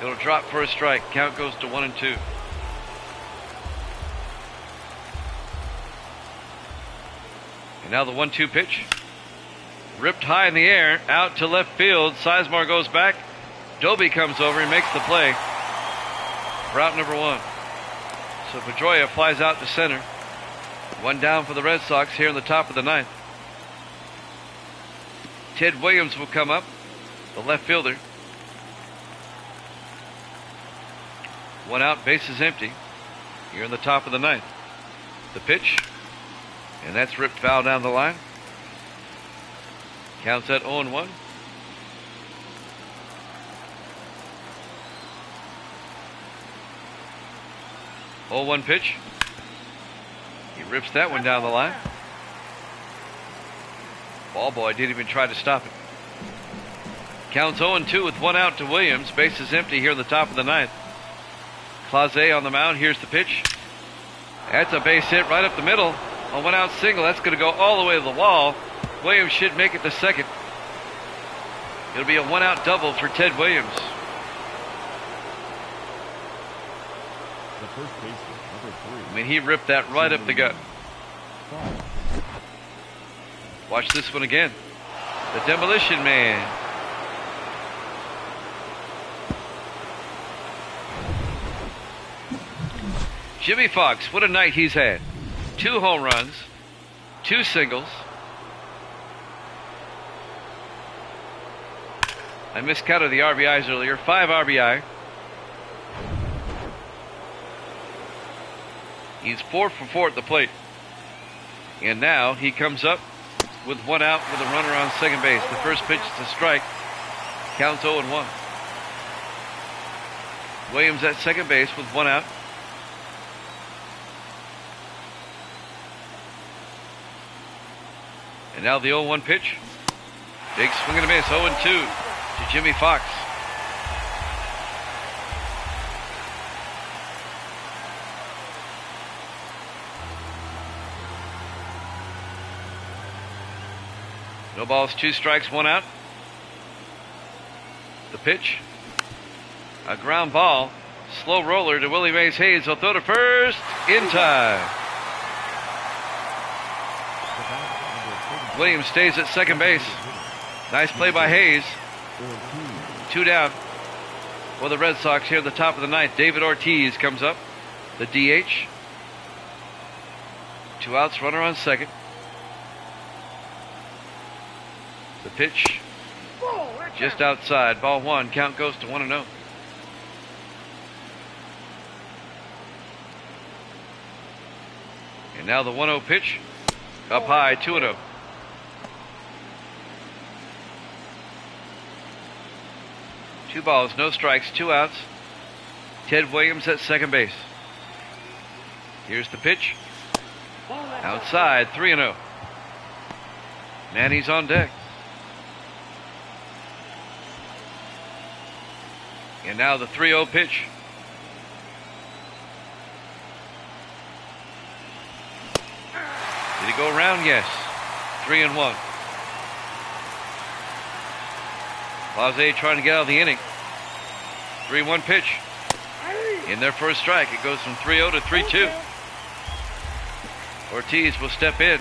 It'll drop for a strike. Count goes to 1-2. And now the 1-2 pitch. Ripped high in the air, out to left field. Sizemore goes back. Doby comes over and makes the play. Route number 1. So Pedroia flies out to center. 1 down for the Red Sox here in the top of the 9th. Ted Williams will come up, the left fielder. 1 out, bases empty here in the top of the 9th. The pitch, and that's ripped foul down the line. Counts at 0-1. Oh, 1 pitch. He rips that one down the line. Ball boy didn't even try to stop it. Counts 0-2 with 1 out to Williams. Bases empty here in the top of the 9th. Claze on the mound. Here's the pitch. That's a base hit right up the middle. A 1-out single. That's going to go all the way to the wall. Williams should make it to second. It'll be a 1-out double for Ted Williams. The first baseman, number 3. I mean, he ripped that right up the gut. Watch this one again. The Demolition Man. Jimmy Fox, what a night he's had. 2 home runs, 2 singles. I miscounted the RBIs earlier. 5 RBI. He's 4 for 4 at the plate. And now he comes up with one out with a runner on second base. The first pitch is a strike. Counts 0-1. Williams at second base with one out. And now the 0-1 pitch. Big swing and a miss. 0-2 to Jimmy Fox. No balls, 2 strikes, 1 out. The pitch. A ground ball. Slow roller to Willie Mays Hayes. He'll throw to first in time. Williams stays at second base. Nice play by Hayes. 2 down for the Red Sox here at the top of the ninth. David Ortiz comes up, the DH. 2 outs, runner on second. The pitch just outside. Ball 1. Count goes to 1-0. And now the 1-0 pitch. Up high, 2-0. Two balls, no strikes, 2 outs. Ted Williams at second base. Here's the pitch. Outside, 3-0. Manny's on deck. And now the 3-0 pitch. Did he go around? Yes. 3-1. Laze trying to get out of the inning. 3-1 pitch. In there for a strike. It goes from 3-0 to 3-2. Ortiz will step in.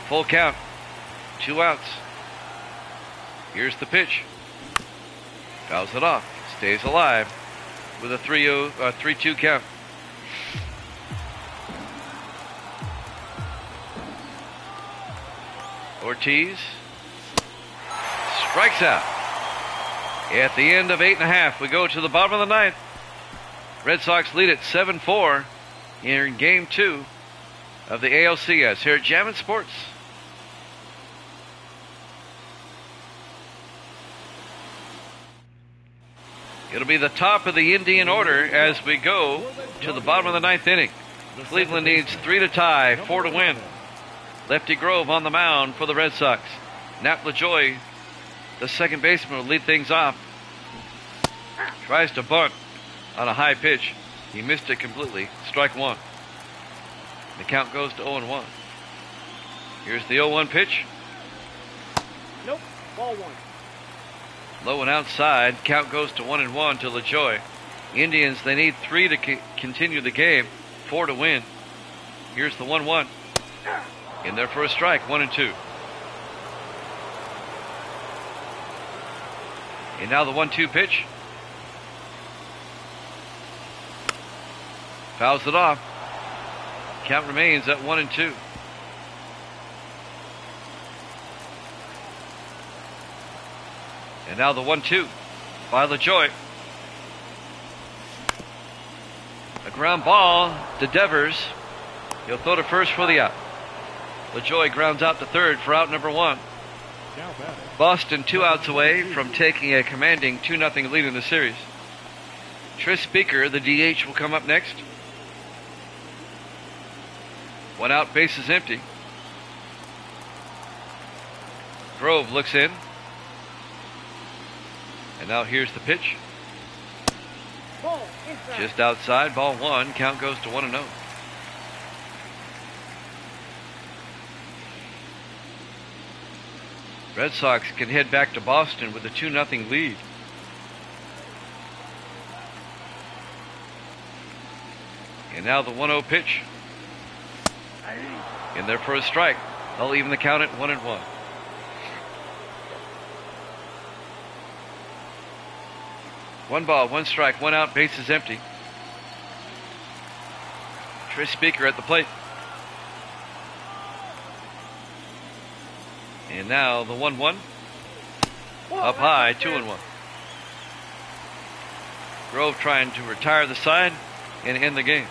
Full count. 2 outs. Here's the pitch. Fouls it off. Stays alive with a 3-2 count. Ortiz strikes out. At the end of 8.5, we go to the bottom of the ninth. Red Sox lead at 7-4 in Game 2 of the ALCS here at Jammin' Sports. It'll be the top of the Indian order as we go to the bottom of the ninth inning. Cleveland needs 3 to tie, 4 to win. Lefty Grove on the mound for the Red Sox. Nap LaJoy, the second baseman, will lead things off. Tries to bunt on a high pitch. He missed it completely. Strike 1. The count goes to 0-1. Here's the 0-1 pitch. Nope. Ball 1. Low and outside. Count goes to 1-1 to LaJoy. Indians, they need 3 to continue the game, 4 to win. Here's the 1-1. In there for a strike, 1-2. And now the 1-2 pitch. Fouls it off. Count remains at 1-2. And now the 1-2 by LaJoy. A ground ball to Devers. He'll throw to first for the out. LaJoy grounds out to third for out number 1. Boston 2 outs away from taking a commanding 2-0 lead in the series. Tris Speaker, the DH, will come up next. 1 out, bases empty. Grove looks in. And now here's the pitch. Ball inside. Just outside, ball 1. Count goes to 1-0. Red Sox can head back to Boston with a 2-0 lead. And now the 1-0 pitch. In there for a strike. They'll even the count at 1-1. One ball, 1 strike, 1 out, bases empty. Tris Speaker at the plate. And now the 1-1. Up high, 2-1. Grove trying to retire the side and end the game.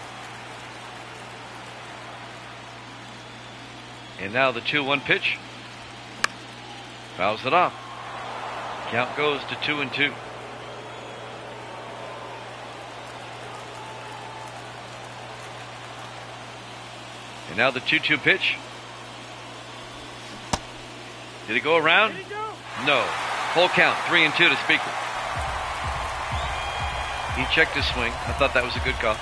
And now the 2-1 pitch. Fouls it off. Count goes to 2-2. And now the 2-2 pitch. Did he go around? Did he go? No. Full count, 3-2 to Speaker. He checked his swing. I thought that was a good call.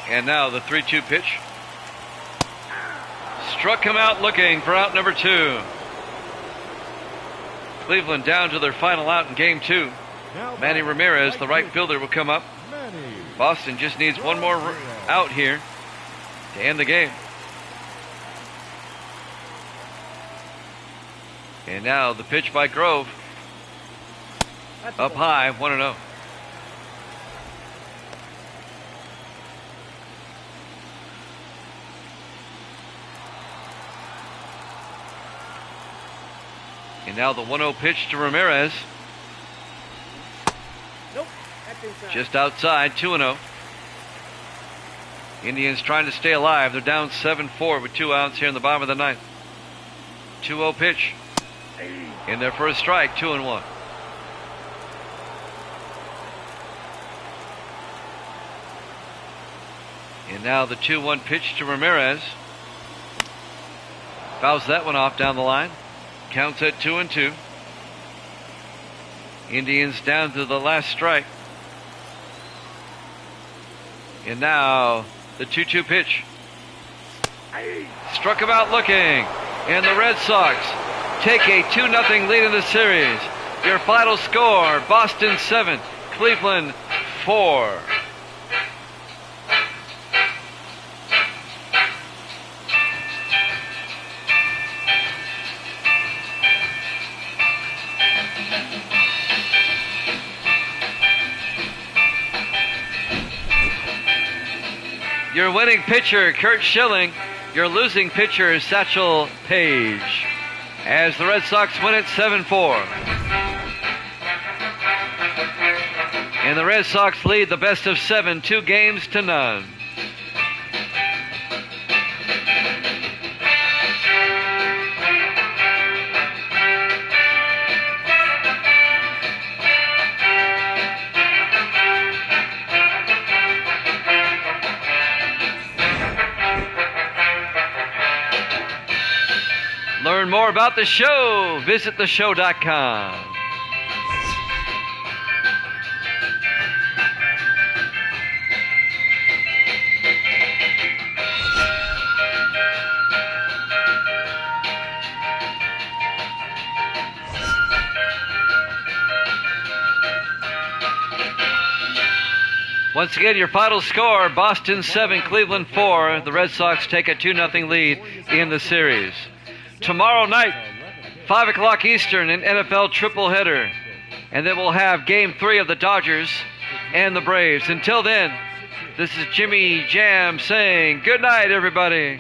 And now the 3-2 pitch. Struck him out looking for out number 2. Cleveland down to their final out in game 2. Manny Ramirez, the right fielder, will come up. Boston just needs one more out here to end the game. And now the pitch by Grove. That's Up a ball. high, 1-0. And now the 1-0 pitch to Ramirez. Nope. That's inside. Just outside, 2-0. Indians trying to stay alive. They're down 7-4 with 2 outs here in the bottom of the ninth. 2-0 pitch. In their first strike, 2-1. And now the 2-1 pitch to Ramirez. Fouls that one off down the line. Counts at 2-2. Indians down to the last strike. And now the 2-2 pitch. Struck him out looking. And the Red Sox take a 2-0 lead in the series. Your final score, Boston 7, Cleveland 4. Your winning pitcher, Kurt Schilling. Your losing pitcher, Satchel Paige. As the Red Sox win it 7-4. And the Red Sox lead the best of 7, 2-0. Learn more about the show. Visit theshow.com. Once again, your final score, Boston 7, Cleveland 4. The Red Sox take a 2-0 lead in the series. Tomorrow night, 5 o'clock Eastern, an NFL triple-header. And then we'll have Game 3 of the Dodgers and the Braves. Until then, this is Jimmy Jam saying good night, everybody.